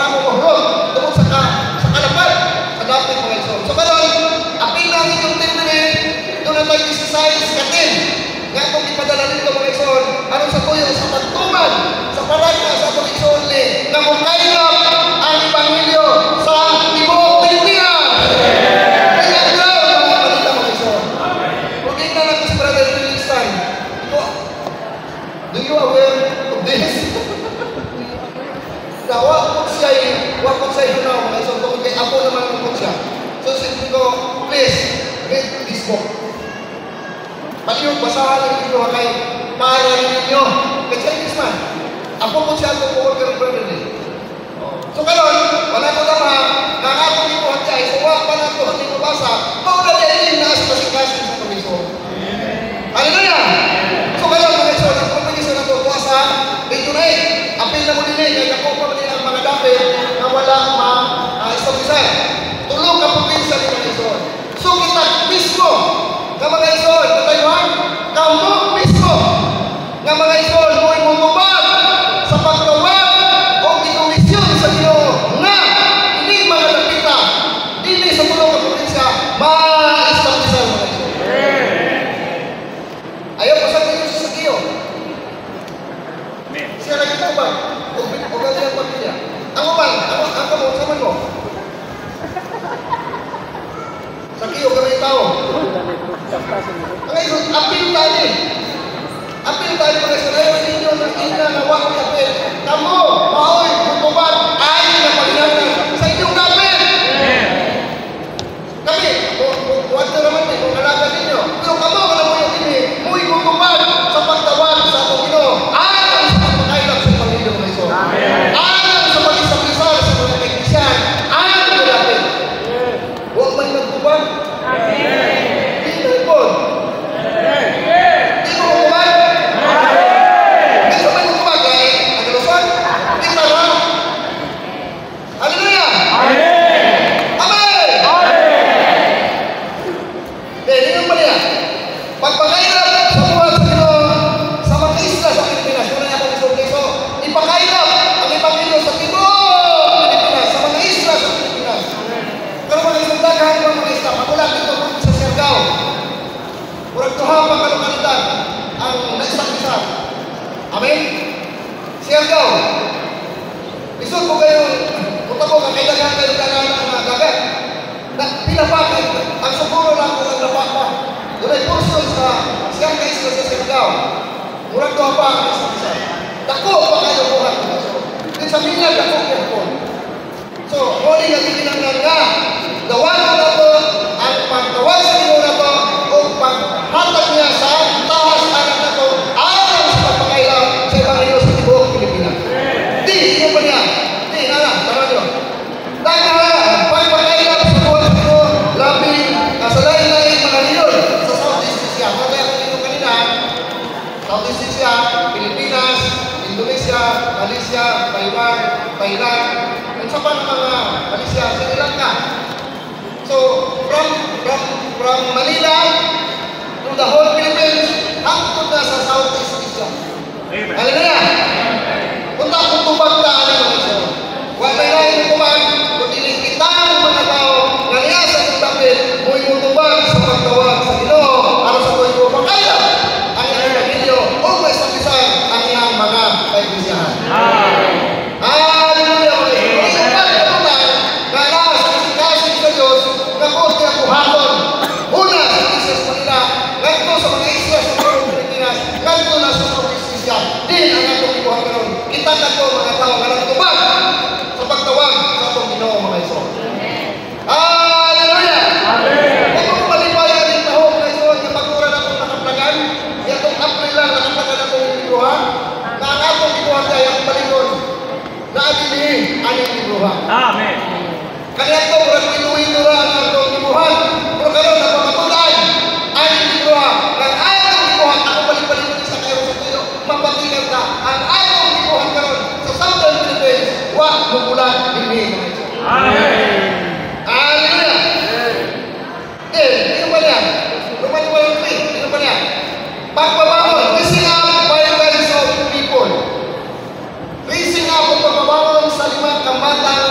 para mo mahulog tungkol sa kalapad, sa dapit mga igsoon. So karon, apil na yung termine, doon na tayo exercise katin. Nga kung ipadala nito mga igsoon, ano sa tuyo sa pagtuman, sa parada sa atong igsoon na mukailap ang Ebanghelyo sa tibuok Pilipinas. Kaya daw mga balita mga igsoon. Kung hindi na natin si Brother Felix Tan, do you aware of this? Na wakot siya yun na mga igsoon. Kung kay ako naman wakot siya. So sabi ko, please, read this book. Palihog, basahan ang libro kay para ninyo. Kasi this man, ako po siya itong co-worker brother din. So karon, wala ko naman, nakakong ipuhan siya, isuwag pa na ito, hindi ko basa, mauna din na sa kasing-kasing sa komisyon. Hallelujah! So karon, mga iso, ang promisyon na ito, tuwasa, dito na apil na mo din kaya ako pa rin ang mga dapit na wala ma-establisan. Tulong ka probinsya ni mga iso. So kita mismo, nga mga igsoon, katayuan, kamo mismo, nga mga igsoon, mo'y mumubad sa pagtawag o ikomisyon sa Ginoo nga hindi mga nakita, hindi sa tulong ng probinsya, ma-establisan mga igsoon. Ayaw po sa Ginoo sa Ginoo. Siya nakita ba? O ganyan ang pamilya. Ang uban, ang kamo, saman mo. Sa Ginoo kami tao. Ngayon, apil tayo. Apil tayo mga sanayon ninyo ng ina na wakot apil. Kamu, maoy, bumubad, ay na paginanan sa inyong dapit. Kami, buwan na naman eh, kung alaga ninyo. Pero kamu, wala mo yung ini, muy bumubad sa pagtawag sa atong Ginoo. Alam sa pagpakailap sa pamilya mga iso. Alam sa pag-isablisar sa mga kaignisyan. Alam sa dapit. Huwag may magbubad. Amen? Siargao. Isod ko kayo, punta ko, kakailangan kayo ng mga dagat. Pinapakit, ang siguro lang kung naglapak pa. Doon ay kurso sa Siargao isla sa Siargao. Murag doon pa ang isa-isa. Dako pa kayo buhat. Din sa minag, dako kayo po. So, huli nga tinangan nga, gawa na to, ang pagtawag sa Ginoo na to, o paghatag niya sa taas anak na to, alam sa pagpakailaw sa Ebanghelyo sa tibuok Pilipinas. Di, iyo pa niya. Di, nala, tama nyo. Dahil pagpakailaw sa buwan sa Ginoo, labing sa lain-lain mga liyon sa Southeast Asia. Kaya kung ito kanina, Southeast Asia, Pilipinas, Indonesia, Malaysia, Taiwan, Thailand, kung sa pa ng mga Malaysia, Sri Lanka. So, from Manila to the whole Philippines, hangtod na sa Southeast Asia. Hallelujah! Punta kung tubag na ano mga iso. Huwag may lain ng tubag, kung kita ng mga tao, nga niya sa tubagin, muy mutubag sa pagtawag sa Ginoo, ano sa tuwing mo pagkaya, ang iyong pamilyo, o may sabisan ang iyong mga kaibisyahan. Hallelujah! Mga iso. Kung iyong pagkatutan, nga nasa kasing sa Diyos, na po siya buhaton. Una, sa Isis Manila, nganto sa mga Isis sa Pilipinas, nganto na sa Southeast Asia, din ang atong ibuhat karon. Kita na ko mga tao nga nagtubag sa pagtawag sa atong Ginoo mga iso. Hallelujah! Kung kung malipayan din taho mga iso, yung pagkura na itong nakaplagan, itong April lang nakaplagan na itong ibuhat, na ang atong ibuhat ay ang balingon na adilihin ang ibuhat. Amen. Kaya ito, murag pinuhin nila ang atong ibuhat. Pero karon na pagkatulaan, ang ibuhat. Ang atong ibuhat, ako balik-balik sa kayo sa tuyo, mapatigan ka. Ang atong ibuhat karon sa Southern Philippines, wag mubulan, hindi. Amen. Hallelujah! Ano ba yan? Roman 12:3, ano ba yan? Pagbabangon, raising up by the of people. Raising up ang pagbabangon sa limang kambata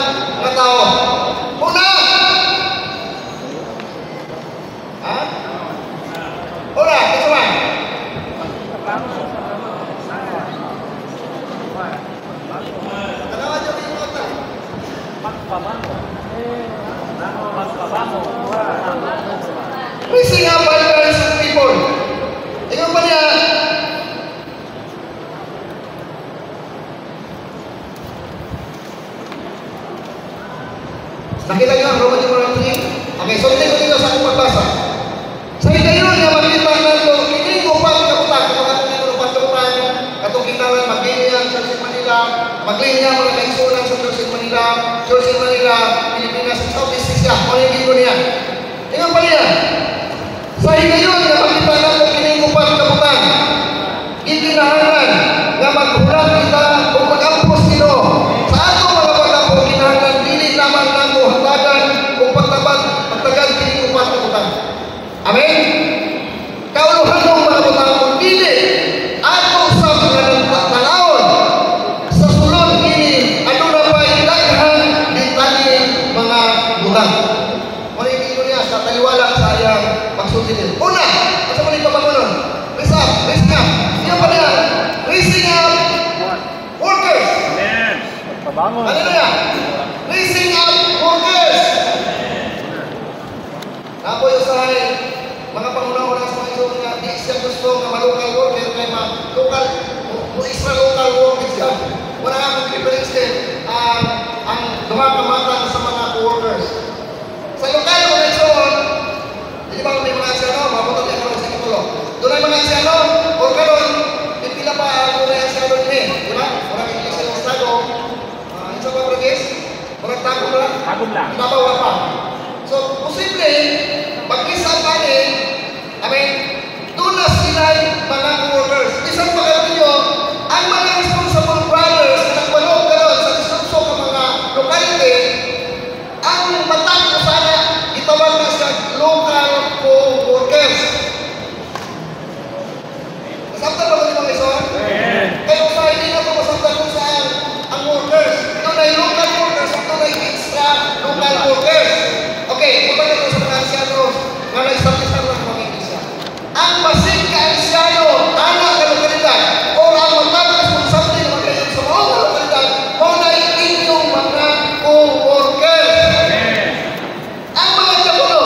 Tanawan niyo yung mga Magpabango. Magpabango. raising up violence of people. Tingnan pa niya. Nakita niyo ang Roman numeral 3? Okay, so tingnan dito sa akong pagbasa. Sa higayon nga makita nato, hindi ko pa kabutan, kung katong patutan, katong kinalan, maglinya sa Church in Manila, maglinya mga kaisulan sa Church in Manila, Pilipinas, Southeast Asia, kung ano yung ginto niya. Tingnan pa niya. Sa higayon nga makita nato, hindi ko pa kabutan, gikinahanglan nga maghulat kita kung mag-ampos nino. Sa ato mga pag-apo, kinahanglan, dili lamang nato hatagan kung pagtagad hindi ko pa kabutan. Amen? Kauluhan ng mga butang dili ato sa mga tanawon sa sulod ini ano na ba daghan ditali mga butang. Ano yung ginto niya sa taliwala sa ayang pagsutin. Una, asa man ipabangon? Raise up. Siya pa niya. Raising up workers. Amen. Magpabango. Ano na yan? Raising up workers. Ako yung sahay, mga pangunaw sa mga iso nga, di siya gusto nga ma-local worker, kaya ma-local, mo-extra local worker siya. Wala nga akong preference din ang dumakamatan sa mga co-workers. Sa lokal mga iso, hindi ba may mga asyano, mabutot yung mga sa kitulo. Doon ay mga asyano, o karon, pila pa ang mga asyano din, di ba? Wala kang ilisya ng estado, isa pa progress, walang tagom lang. Tagom lang. Nabawa pa. So, posible, mag-isa pa rin, doon na sila mga co-workers. Isang pagkaroon nyo, ang mga responsible brothers na nagbalog karoon sa distrupso ng mga locality, ang matang ko sana, itawag na sa local co-workers. Masabtan ba ito mga iso? Kayo sa hindi na ito masabtan kung saan ang workers. Doon ay local workers, doon ay extra local workers. Okay, punta nito sa mga asyano nga na-establish na ng mga iglesia. Ang basig ka asyano, anak ka lokalidad, o ang magkakasonsabli na magayon sa mga lokalidad, o na inyong mga co-workers. Ang mga kapuno,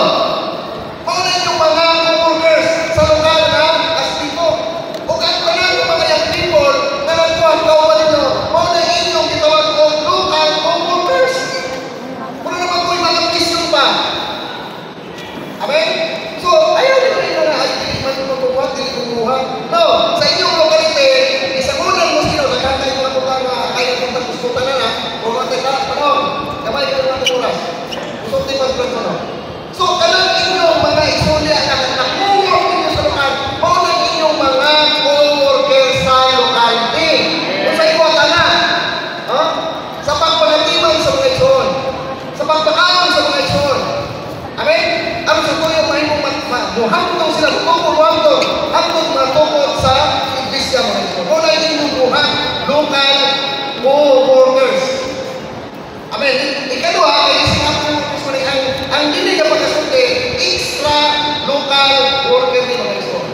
o na inyong mga co-workers sa lokal na asbito. O kahit pa lang ng mga young people na nagkuhan kauban ninyo, o na inyong gitawag ko local co-workers. Wala naman ko yung mga mission pa. Amen? So, ayaw nyo rin na ay hindi man magbubuhat, hindi bumuhat. No, sa inyong lokalite, isang unang mo sino, nagkakay mga bukang kaya kong tapos-putan na bumatay ka, panon, kamay ka naman oras. Gusto din mag-plano. So, kanang inyong mga isulya na nakuha ninyo sa lokal, o ng inyong mga co-worker sa lokalite. Kung sa iwata na, sa pagpanatiman sa mga ison, sa pagpakaon sa mga ison. Amen? Ang sa tuyo mahimong muhangtong sila kukuruhangtong hangtong matukot sa iglesia mga ison. Muna inyong buhat local co-workers. Amen? Ikaduha, ay sinabi ang dili ka pagkasunti, extra local worker ni mga ison.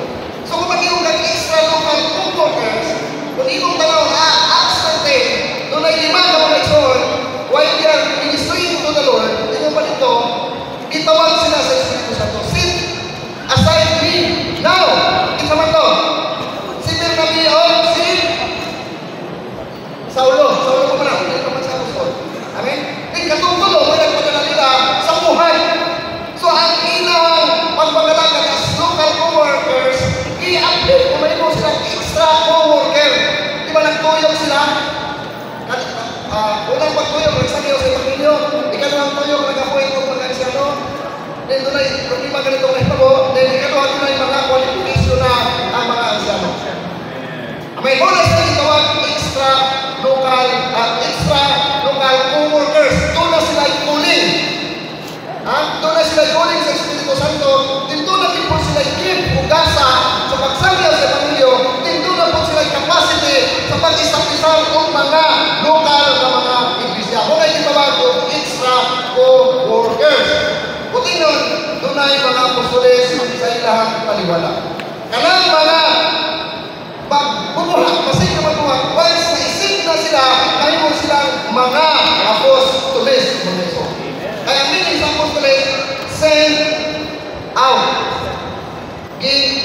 So kung mag-iong extra local co-workers, kung imong tanaw na absente, doon ay lima ka mga ison, while they are ministering to the Lord, tingnan pa dito, itawag sila sa Espiritu Santo. Sit aside me now. Kita man to. Si Bernabe o si Saulo pa man. Hindi pa man sa Apostol. Amen? Then katungkulo, may nagpadala nila sa buhay. So ang ilang pagpagalagan as local co-workers, i-update kung may mo silang extra co-worker. Di ba nagtuyok sila? Unang pagtuyok, nagsabiyo sa Panginoon, ikalawang tuyok, nag-appoint kong mag-asyano. Then doon ay problema ganitong nahitabo, then ikalawang doon ay mga qualification na ang mga asyano. May bonus na itawag extra local co-workers. Doon na sila ituling. Doon na sila ituling sa Espiritu Santo. Then doon na po sila i-give ugasa sa pagsangyaw sa Panginoon. Then doon na po sila capacity sa pag-isapisan ng mga local na mga iglesia. Kung ay itawag ko extra co-workers. Buti nun, doon ay mga apostoles sa ilahang paliwala. Kanang mga pagbubuhat, kasi naman buhat, once na isip na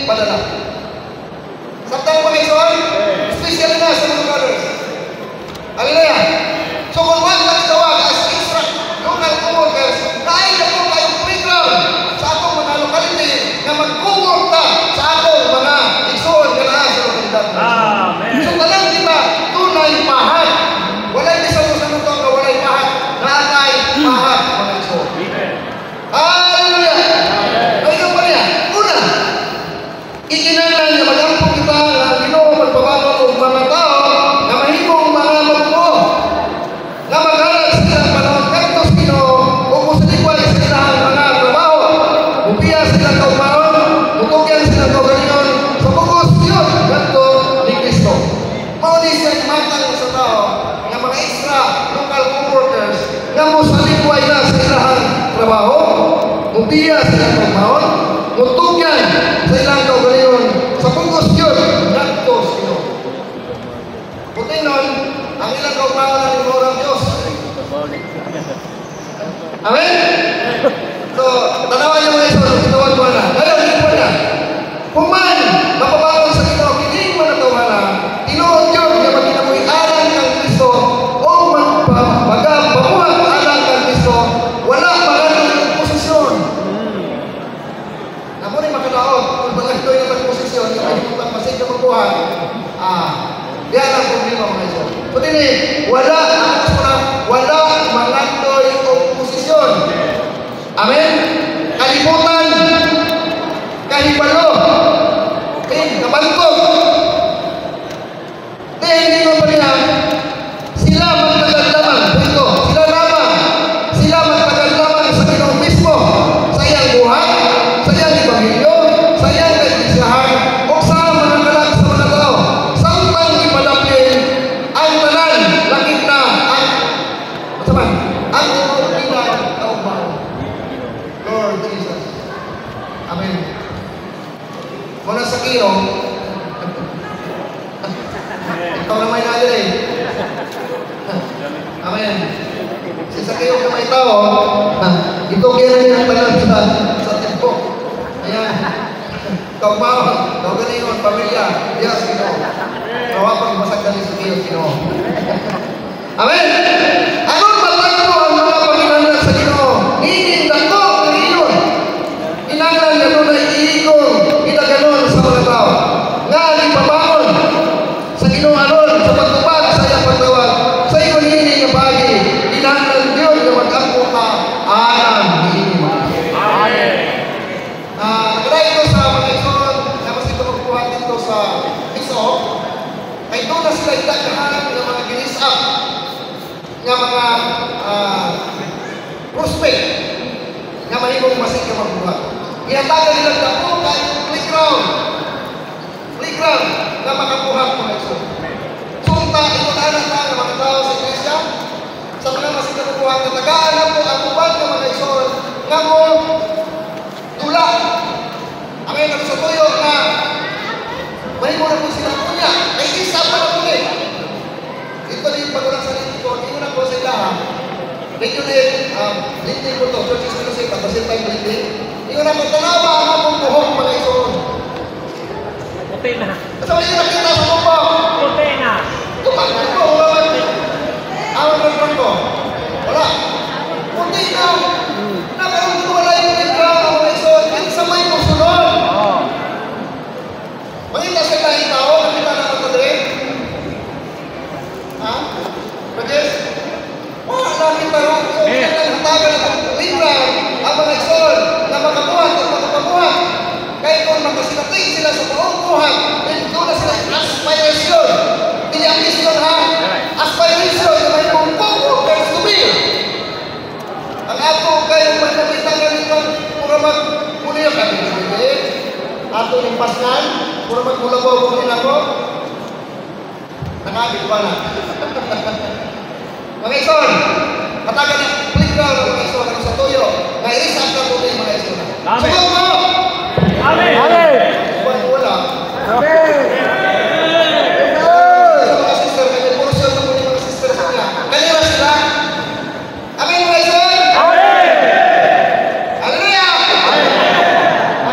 padala. Sabtang mga ison, special na sa mga brothers. Hallelujah. So kung wag magtawag as extra local co-workers, dahil na po kayong program sa atong mga locality na mag-co-work ta sa atong mga ison ganahan sa lokalidad. Amen. So talang kita, tunay pahat. Walay bisa mo sa nutong na walay pahat. Naatay pahat mga ison. Hallelujah. Ngayon pa niya, una, ikinanglan na mag-ampong kita na Ginoo magpabago ng mga tao na mahimong mga magpo na mag-alag silang panahon kantos Ginoo o kung sa likway sa ilang mga trabaho mupiya silang kaumaon mutugyan silang kaugalingon sa bugos yun ganto ni Kristo. Mauni siyang matang sa tao nga mga extra local co-workers nga mo sa likway na sa ilang trabaho mupiya silang kaumaon mutugyan sa ilang kaugalingon sa bugos yun ganto Ginoo. Buti nun, ang ilang kaumaon ng Lord Diyos. Amen? So, tanawan niyo mga iso, itawan mo na. Ngayon, hindi po na. Kung man, mapabangon sa Ginoo, hindi man natawa na, tinuod yun, na magkinamoy alang ng Kristo, o magpamuhat alang ng Kristo, wala magandang ng posisyon. Namun ay makalaot, kung magandang ng posisyon, yung may putang masig na magbuhat, yan ang problema mga iso. So, dini, wala mangandoy o posisyon. Amen? Kalimutan, kahibalo, kabantog. Hindi mo pa niya, sila magtagal lamang. Ito, sila magtagal lamang sa Ginoo mismo. Sa iyang buhay, sa iyang ebanghelyo, sa iyang kaiglesiyahan, o sa mga kalag sa mga tao. Samtang ipadaplin ang tanan, lakit na ang inuulinan kaubaw. Lord Jesus. Amen. Muna sa kiyo, ikaw na may natin eh. Amen. Si sa kiyo na may tao, ito kaya niya ang tanan sa tempo. Ayan. Kaubaw, kaugalingon, pamilya, yes, Ginoo. Rawapang masagdali sa kiyo, Ginoo. Amen. Anong matagpo ang mga Panginoon sa Ginoo? Hinindak ko ang iyon. Inanglan niya doon ay iigong itaganon sa mga tao. Nga ipabangon sa Ginoo anon sa pagtupad sa iyang pagtawag. Sa iyo hining nga bagi, inanglan Diyon na mag-ampo ka anang hining. Amen. Nagkaray ko sa mga ison na mas ito magpuhan dito sa iso. Ay doon na sila itagahan ng mga ginisap nga mga prospect nga mahimong masig ka magbuhat. Ihatagan nilang dako kay playground na makabuhat mga iso. Sumta, ito na anak na mga tao sa iglesia sa mga masig ka magbuhat na tagaan na po ang uban ng mga iso nga mo tula. Amen, ang sa tuyo na mahimong na po sila kunya. Ay isa pa na po eh. Ito na yung pagulang sa ko, hindi na po sa ilaha. Medyo na linting ko to, church exclusive, at the same time linting. Hindi ko na magtanawa ang akong buhok mga ison. Puti na. Kasi may nakita sa buhok. Puti na. Tumakot ko, wala man. Awang nagpang ko. Wala. Puti na. Nakaroon ko wala yung nagpang mga ison. Kasi sa may musulon. Mangita sa kahit tao, nakita na magkadrin. Ha? Rajesh? Wala namin tarong. So, hatagan na itong playground ang mga isol na makabuhat at makapabuhat. Kahit kung makasinating sila sa buong buhay, then doon na sila aspiration. Hindi ang mission ha? Aspiration na may mong co-workers to be. Ang ako kayong magnamitang ganito, pura mag-muliyak kami. Ato yung pasnan, pura mag-mulabaw kung ako. Nangabit pa na. Mga ison, katagan na playground ng mga ison sa tuyo. Nairisap na tuloy mga ison. Amen. Sumaw mo! Amen. Wala. Amen. Sa mga sister, may portion na muli mga sister sa kanila. Kanila sila. Amen mga ison! Amen! Hallelujah!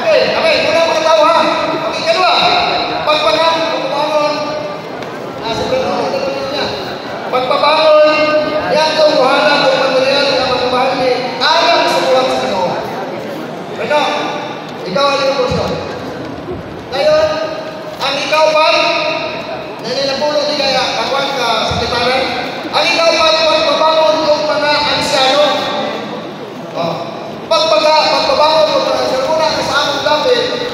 Okay, amen. Muna mga tao ha. pagpabangon, yan itong buhanan o material na magmamahal ni alam sa buwan sa Ginoo. Ano? Ikaw ang iyong portion. Ngayon, ang ikaw pa, na nilapulong di kaya kakuan ka sa kitaran, ang ikaw pa pagpabangon ng mga ansyano. Pagpabangon ng mga ansyano, muna sa among David,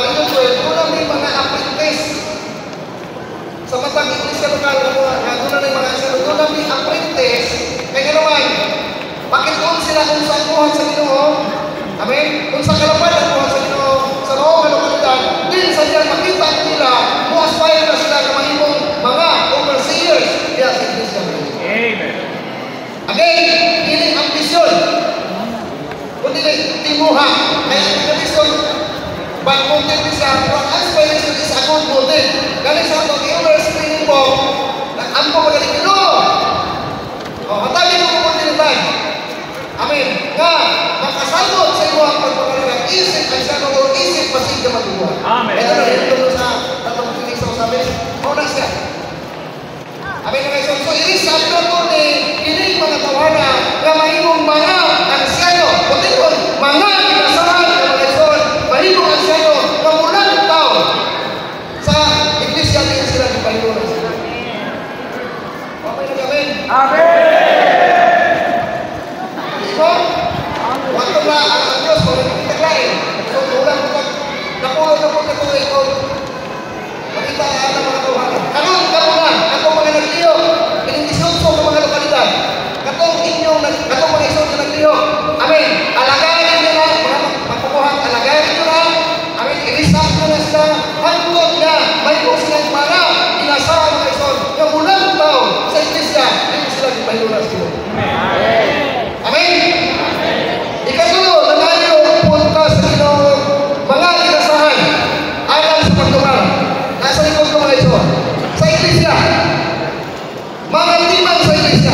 ito po, muna may mga apprentice. Sa matang iglesia lokal na doon na mga ansyano, doon na may apprentice, kaya naman, bakit doon sila kung saan buhat sa Ginoo? Amen? Kung sa kalapan ang buhat sa Ginoo, sa loob ng lokalidad, din sa diyan makita nila, mu-aspire na sila na mahimong mga overseers diya sa iglesia. Amen. Again, hindi ambisyon. Kundi timuha. Kaya ang ambisyon, pag-content siya, ang aspiration is a good content. Galing sa itong i-overspringing po, nag-ampo magaling Ginoo. Matagin mo kontinentan. Amen. Nga, makasagot sa iyo ang pagpapalagang isip ang siya o isip pasig na magbubuhat. Amen. Ito na rin ito sa tatang pinig sa usabi. Mauna siya. Amen na kayo. So, irisap na ito ni kinig mga tawana na mahimong mga ansyano. Kutikon, mga kinasahan na mga ison, mahimong ansyano na mula ng tao sa iglesia din sila di Panginoon. Okay na kami. Amen. Waktu na ang Diyos kung nakikita lain. So, ulang ko napulong na po na ito ito. Makita ang mga tuhanan. Kanong kamunan, katong mga nagliyo, pinindisyonso ng mga lokalidad. Katong mga isyon na nagliyo. Amen. Alagayan nyo na, mga magpukuhan, alagayan nyo na. Amen. Irisap nyo na sa hangtod na may po silang mga inasahan mga isyon. Yung ulang tao sa iglesia, hindi sila di Panginoon sila. Amen. Ikasunod, nanayo punta sa Ginoo mga inasahan alam sa pagtumal. Nasa likod ko mga ito. Sa iglesia, mga timang sa iglesia,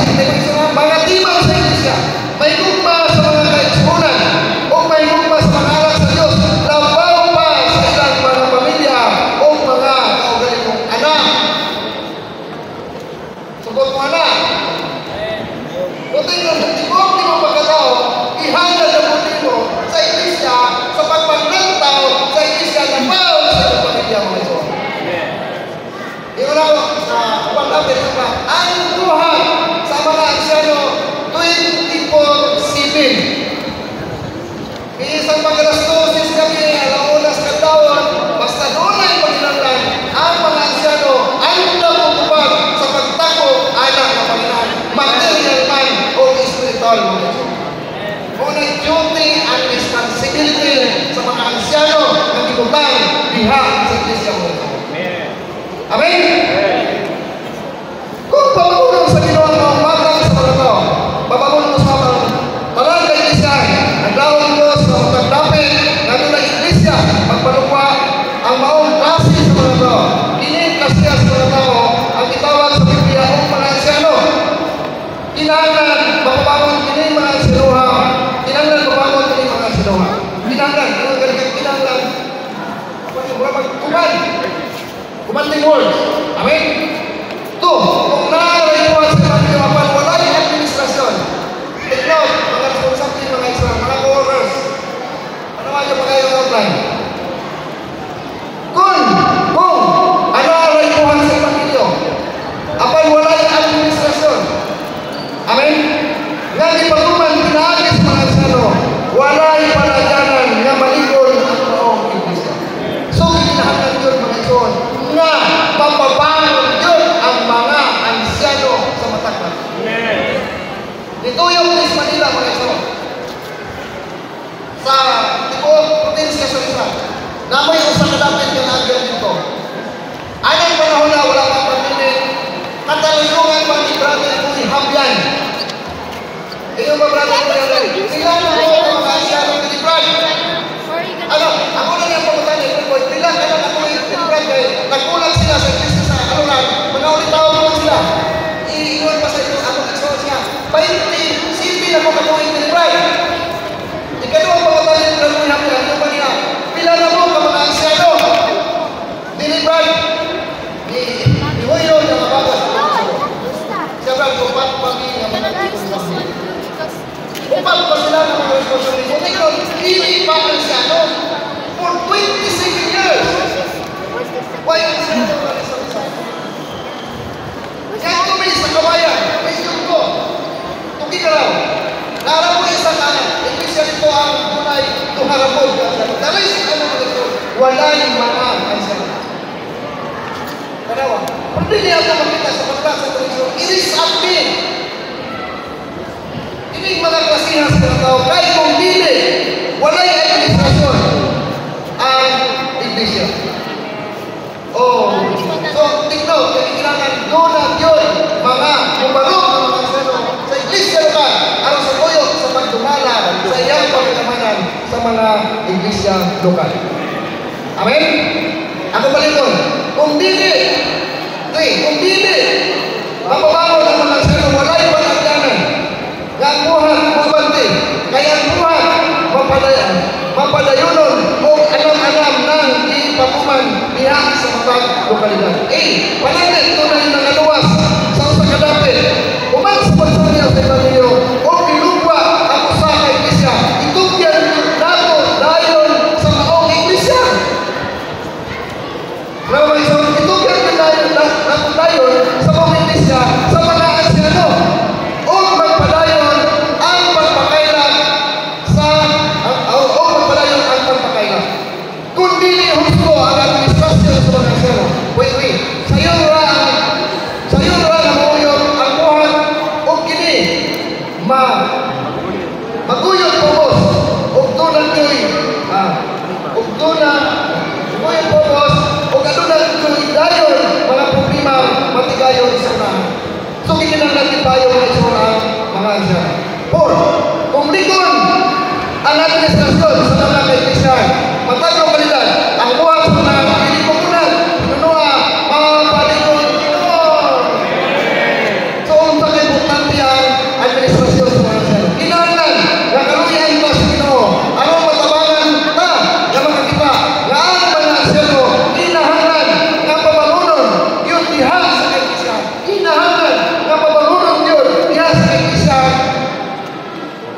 mga timang sa iglesia, may gugma sa mga kaitsunan o may gugma sa mga anak sa Diyos, labaw pa sa ilang mga pamilya o mga kaugaling mong anak. Sugod mo anak. Buti na di mo pagkatao, ihanda na buti mo sa iglesia, sa pagpaglantaw sa iglesia na bawal sa pamilya mo ito. Yung na ko, sa pag-update ko pa, ang buhay sa mga ansyano 24/7. Isang pag-alastosis kami, alaunas katawag, basta doon ay pagkinanglan, ang mga ansyano ang nagpupag sa pagtako anak na Panginoon, material man o spiritual mo. Muna duty and responsibility sa mga ansyano na gibutang diha sa iglesia mo. Amen? Kung pababulong sa Ginoo ang matang sa mga tao, pababulong sa mga talang ka iglesia, nagdawang Diyos sa magdapit, nandun ang iglesia, magpalukwa ang maong klase sa mga tao. Ining klase sa mga tao ang itawag sa Biblia o mga ansyano. Kinahanglan, mapabangon kining mga ansyanoha. Kinahanglan, mapabangon kining mga ansyanoha. Kinahanglan, kinahanglan. Kumanting words. Amen? Ito, kung nakarayon sa pagkiwapan, wala yung administrasyon. Take note, mga responsable, mga Israel, mga co-workers. Ano nga yung mga yung outline? Kung nakarayon sa pagkilyo, apan wala yung administrasyon. Amen? Nga di pagkuman, pinaagis mga Israel, wala yung panadyanan nga malikon ang maong iglesia. So, kinahanglan yun mga Israel, nga papabangon yun ang mga ansyano sa matakpan. Ito yung Place Manila mga Israel. Sa Tibuok, Provincia sa Israel, na may usang kalapit ka na agad dito. Anong panahon na wala pang pamilin, katalungan pa ni brother ko ni Habyan. Ito ba brother ko yan? Sila na ako ang mga ansyano ni Brad. Ano, ako na yung pamutan ni Brad. Pila ka lang ako ni Brad kay nagkulang sila sa Kristo sa kalunan. Mga ulit tao naman sila. Iiwan pa sa ito ako nagsawa siya. 20 city na mo katuwing ni Brad. Ikaw ang pamutan ni Brad mo yung Habyan. Ano ba niya? Pila na mo ka mga ansyano. Ni Brad. Ni Huyo na mabagas. dili pa ang Senado for 27 years. Why ang Senado na isa-isa? Kaya kami sa kabayan, question ko, tugi ka raw, naraw mo isa ka, iglesia nito ang tunay tuharapon. Dalay sa ano mga ito, walay mga ang Senado. Kanawa, pwede niya ito makita sa pagkat sa television, it is up me. Ini mga klasihan sa tao, kahit kung dili, walay administrasyon ang iglesia. Oh, so tignan, kailangan doon at yun, mga kumarong ng mga seno sa iglesia lokal, aron sa tuyo, sa pagdumala, sa iyang pagkamanan sa mga iglesia lokal. Amen? Ako balikon, kung dili, mapabangon ang mga seno, walay pagkakanan, gangguhan, mabante, kaya buhat, mapadayunon, o alam-alam ng ipakuman niya sa matag lokalidad. Pananit, tunay na naluwas sa usakadapit, umags pagsanyaw sa Evangelyo, o ilugwa ang usa ka iglesia, itugyan nato dayon sa maong iglesia. Itugyan nato dayon sa maong iglesia sa mga asyano, o magpadayon ang pagpakailan kung dili husto ang administrasyon sa mga asyano. Wait, sayo ra na mauyot ang buhat o kini maguyot pobos o doon maguyot pobos o kadunan ko'y dayon mga problema matigayon sa unahan. So kininang natin tayo mga isurang mga asyano. 4. Kung likon ang administrasyon sa mga kaiglesia, matag lokalidad, ang buhat sa mga pinipumunan, pinunuha, mapalikon, Pinoon. So, unta kay importante ang administrasyon sa mga asyano. Kinahanglan, nakaluyan pa sa Ginoo, anong matabangan na makakita, nga ang mga asyano, kinahanglan, nga pabangunon, yun diha sa kaiglesia. Kinahanglan, nga pabangunon yun, diha sa kaiglesia.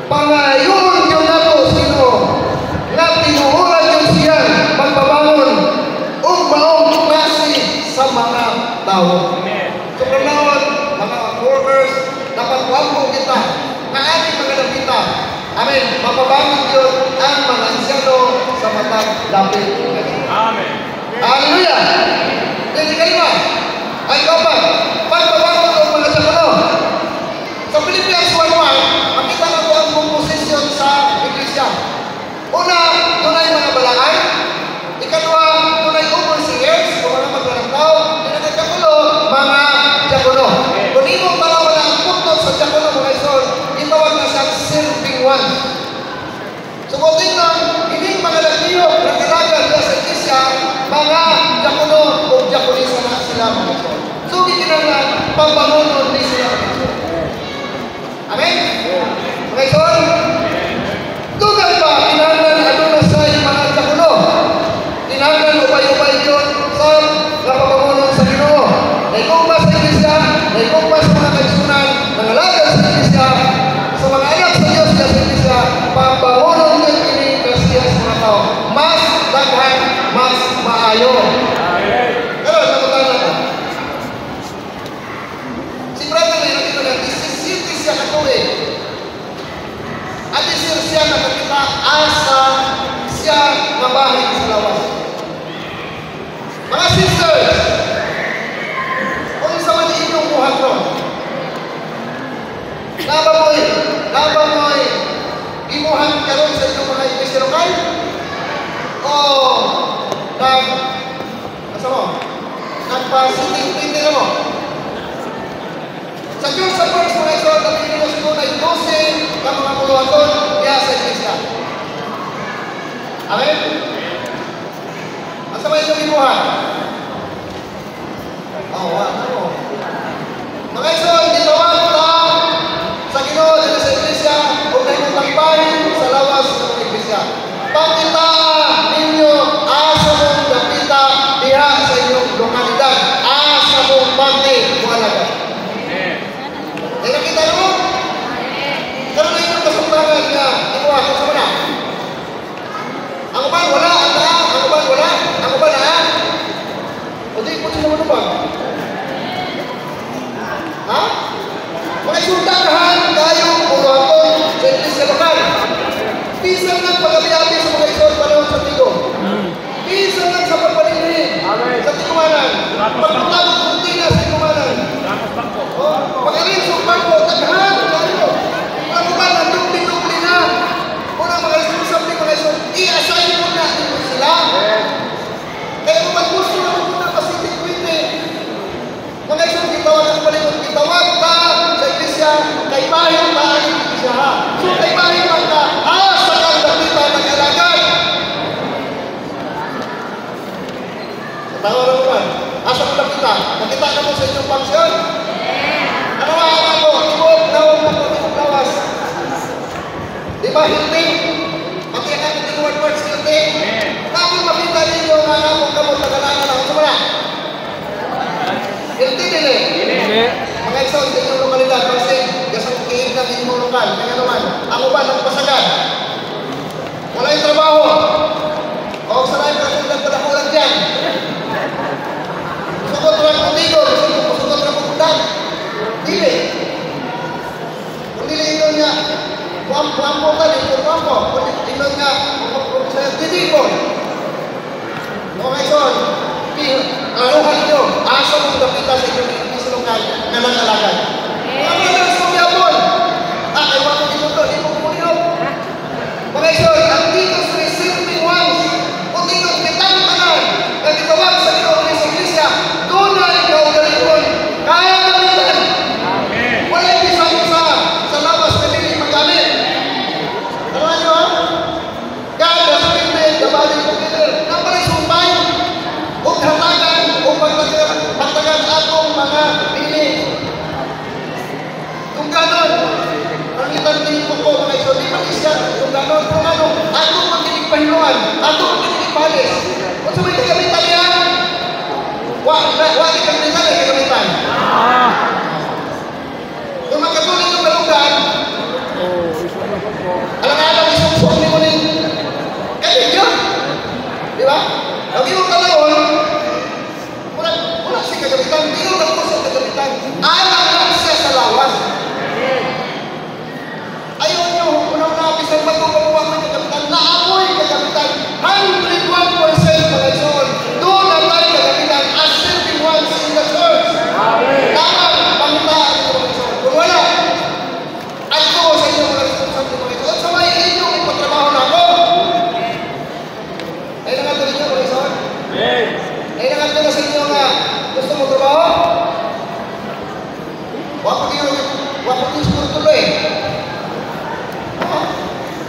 Pangayon yun nato sino nga tinuhuran yun siya magbabangon o maong klase sa mga tao. So pranawad, mga workers, dapat wapong kita na ating mga napita. Amen. Mapabangon yun ang mga asyano sa matag lapit. Amen. Hallelujah! Hindi kayo ba? Ay kapan, pagbabangon ang mga asyano. Sa Philippians 1:1, makita na ito ang composition sa iglesia. Una, tunay mga balaan. Ikatwa, tunay overseers, o mga maglalangkaw. Ikatlo, mga diakono. Kung imo tanaw na ang punto sa diakono mga ison, itawag na siyang serving one. So kung tingnan, hindi mga lakiyo, nagkalagan na sa iglesia, mga diakono o diakonisa na sila mga ison. So gikinanglan, pambangunon ni sila mga ison. Amen? Mga ison, dugan pa, kinahanglan ano na sa mga diakono. Kinahanglan ubay-ubay yun sa napapangunan sa Ginoo. Naikumbas sa iglesia, naikumbas sa mga kaisunan, nangalagan sa iglesia, sa mga anak sa Diyos sa iglesia, pambangunan yun ini klasiya sa mga tao. Mas daghan, mas maayo. Pero, nakutan na. Si Brother na yun, isisiti siya katuwid. At isir siya nakakita asa siya mabahin sa lawas. Mga sisters, kung sa man inyong buhat ron, laba mo'y imuhan karon sa inyong mga iglesia lokal? O nagpa-siting-titing na mo? Sa Diyos sa first mga ito, nabibilos ko na 12 ng mga puluhaton kaya sa iglesia. Amen? Ang sabay ito imuhan? Ano? Mga ito, hindi tawag ta sa Ginoo dito sa iglesia o na inutangbahin sa lawas ng iglesia. Pakita ninyo asa mong dapita diha sa inyong lokalidad. Asa mong pati mualaga. Nakita mo? Pero na inyong kasundangan nga, ikuha ko sa mana. Pag-alin sa bangko, taghan, tayo. Ano ba, nandung-dungli na. Una mga responsable, mga ison, i-assign mo na dito sila. Kaya kung mag-gusto na muna pasitik-witi, mga ison, kitawag ang palingon, kitawag ka sa iglesia, kay bahin ka ang iglesia ha. So, kay bahin ka, asa kang dapita mag-alagay. Sa tawa na naman, asa kang dapita, nakita ka mo sa inyong pangsyon. Ano nga ako, ibog, nawag na po, ibog lawas. Di ba, hindi? Pati ang aking tinawag words, hindi? Kapag makita ninyo nga namang kamot, nagalangan ako, sumala. Hindi nila. Mga isaw, sa inyong lokalidad, kasi gasang kiig ng inyong lokal. Kaya naman, ako ba nagpasagad? Wala yung trabaho. O sa lahat kasi nagpadakulan dyan. Sukot lang kong digo, sukot lang kong kudan. Dili. Kung dili ino niya, kuampo tali, kuampo. Kung ino niya, dili ko. Mga isaw, aruhan nyo, asa mong dapita sa inyong isulungan na nangalagay. Mga mga sa mayabon, ay mga dito to, di mo kumuliyog. Mga isoy, ang dito sa receiving ones, kung dito kitang tanan, na ditawag sa iyong iglesia, doon na ikaw galingon, kaya gamitan. Wala yung isa-isa sa labas na hindi magamit. Tanawan nyo ha? God has given the body together. Napalay sumpay, huwag hatagan, huwag pagtagan atong mga bili. Kung ganon, ang itantingin ko po mga iso, di mag-isya, kung ganon, atong magkinig-pahinuan, atong magkinig-palis. Kung sabay kagamitan yan, wag kagamitan, kagamitan. Kung magkatuloy yung balugan, alang-alang isungsong ni mo rin, kaya yun. Di ba? Lagi mo talawon, wala si kagamitan, di mo lang po sa kagamitan. Alang lang siya sa lawas. Ayaw nyo, unang napisan magpapamuwag ng kagamitan, naamoy kagamitan, 101% mga ison. Doon na tayo kagamitan as serving ones in the church. Dapat, pangitaan nyo mga ison. Kung wala, ato sa inyo mga ison, mga ison, sa may inyong ipatrabaho na ako. Ay nangato ninyo mga ison? Ay nangato na sa inyo nga gusto mo trabaho? Wapag yung siguro tuloy.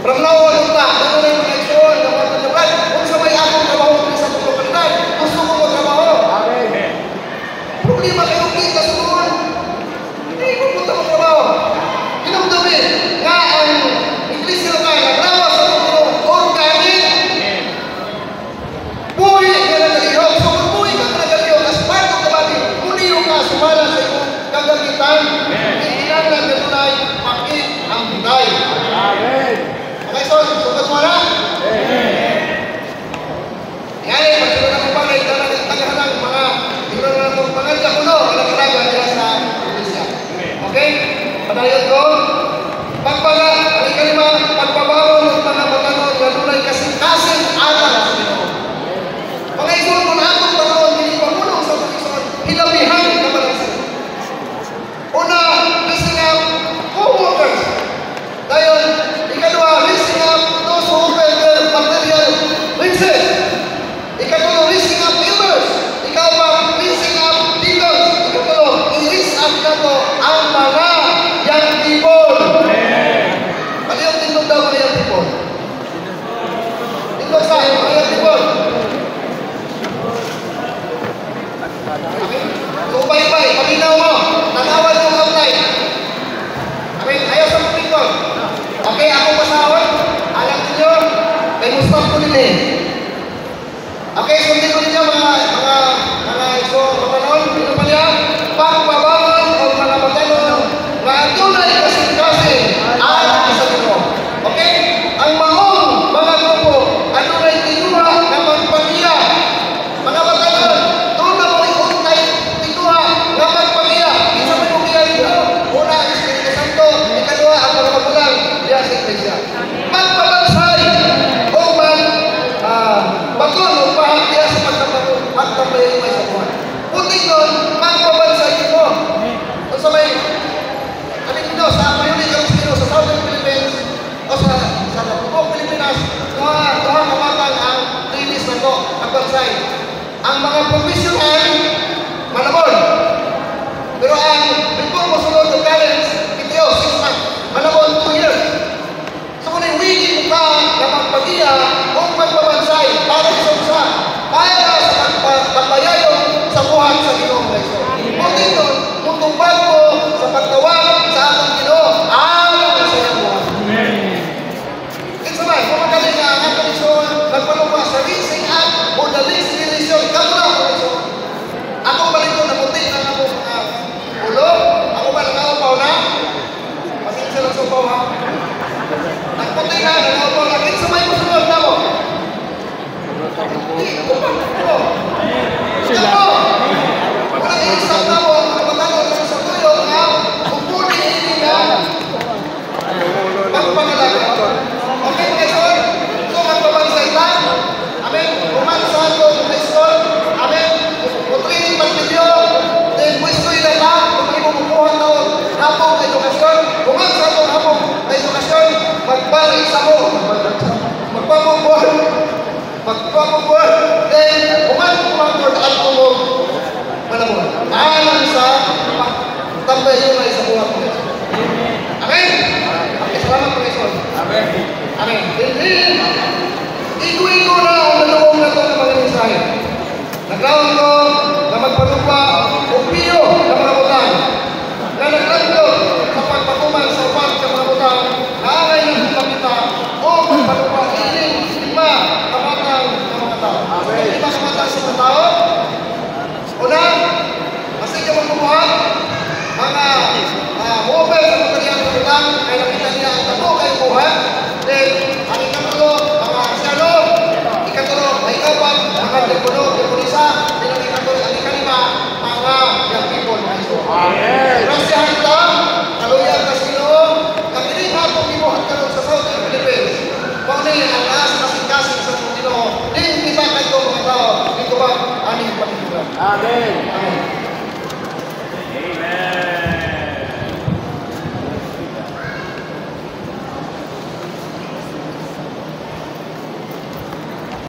From now on, ano na yung mga ison, kung sa may akong trabaho sa lokalidad, gusto mo mo trabaho. Problema kayo kita sa mga. Hindi mo punta mo trabaho. Kinamdami nga ang iglesia lokal, naglawas sa mga organic. Buhay ka na nalihok. So kung buhay ka na nalihok, as part of the body, muli ka sumala sa iyong kagamitan. Hindi lang na tunay, makit ang bigay. Okay, so, sukat mo na? Ngayon, magsunod ang pangay, tagahanang mga hiro na ng pangadya ko, no? Alag-alaga nila sa iglesia. Okay? Padayon ko. Pagpala, alikalima, pagpabawal ng mga batanon, ganunay kasing-kasing atal sa Ginoo. Mga ison, kung atong batanon, hindi pamulong sa mga ison, hilabihan na malasing. Una, listen up, co-workers. Dayon, ikadua, listen up, those who open their material riches. Ikatulo, listen up, elders. Ikaw listen up, deacons. Ikatulo, i-listen up na to ang mga young people. ang mga professional, malabon. Pero ang before mo sunod ng college, PTO, 6 months, malabon 2 years. So kung hindi ka na magpag-iya o magpabansay para sa pagpapayayong sa buhat sa Ginoong Kristo. Kung dito, kung tumbag mo sa pagtawag sa atong Ginoo, alam sa iyong buhat. It's naman, kung magaling nga ang atong ison, nagpalupa sa raising up o the least religion, kamura ko ito. Ako balik ko na puti na ako mga ulo, ako ba nangawapaw na? Pasensya lang sa upaw ha. Nagputi na, nangawapaw na. Kinsa may masunod na mo? Sila. Walang iisang tao, kapatalo sa sa tuyo, nga, bukuli ini nga, pagpangalaga. Okay, mga son? So, magpabansay ta. Amen. Pumansa ito, mga son. Amen. Putrining pagpilyo. Then, pwesto ila ta. Kung may bumukuhan na hapong edukasyon. Pumansa ito hapong edukasyon. Magbalik sa mo. Magpamubuhan. Magpamubuhan. Then, pumansa ito at mo. Malamon. Alam sa tambayo na isang buhat mo. Amen. Okay, salamat mga son. Amen. Amen. Iguin ko na ang naluwang na ito ng mga mensahe. Naglawan ko na magpalupa o piyo ng mga butang. Na naglanggo sa pagpakuman sa upan sa mga butang na angay ng kita o magpalupa iling lima kamatang ng mga tao. Lima kamatang sa mga tao. Una, masig ka magbubuhat. Mga mobile sa material ng butang ay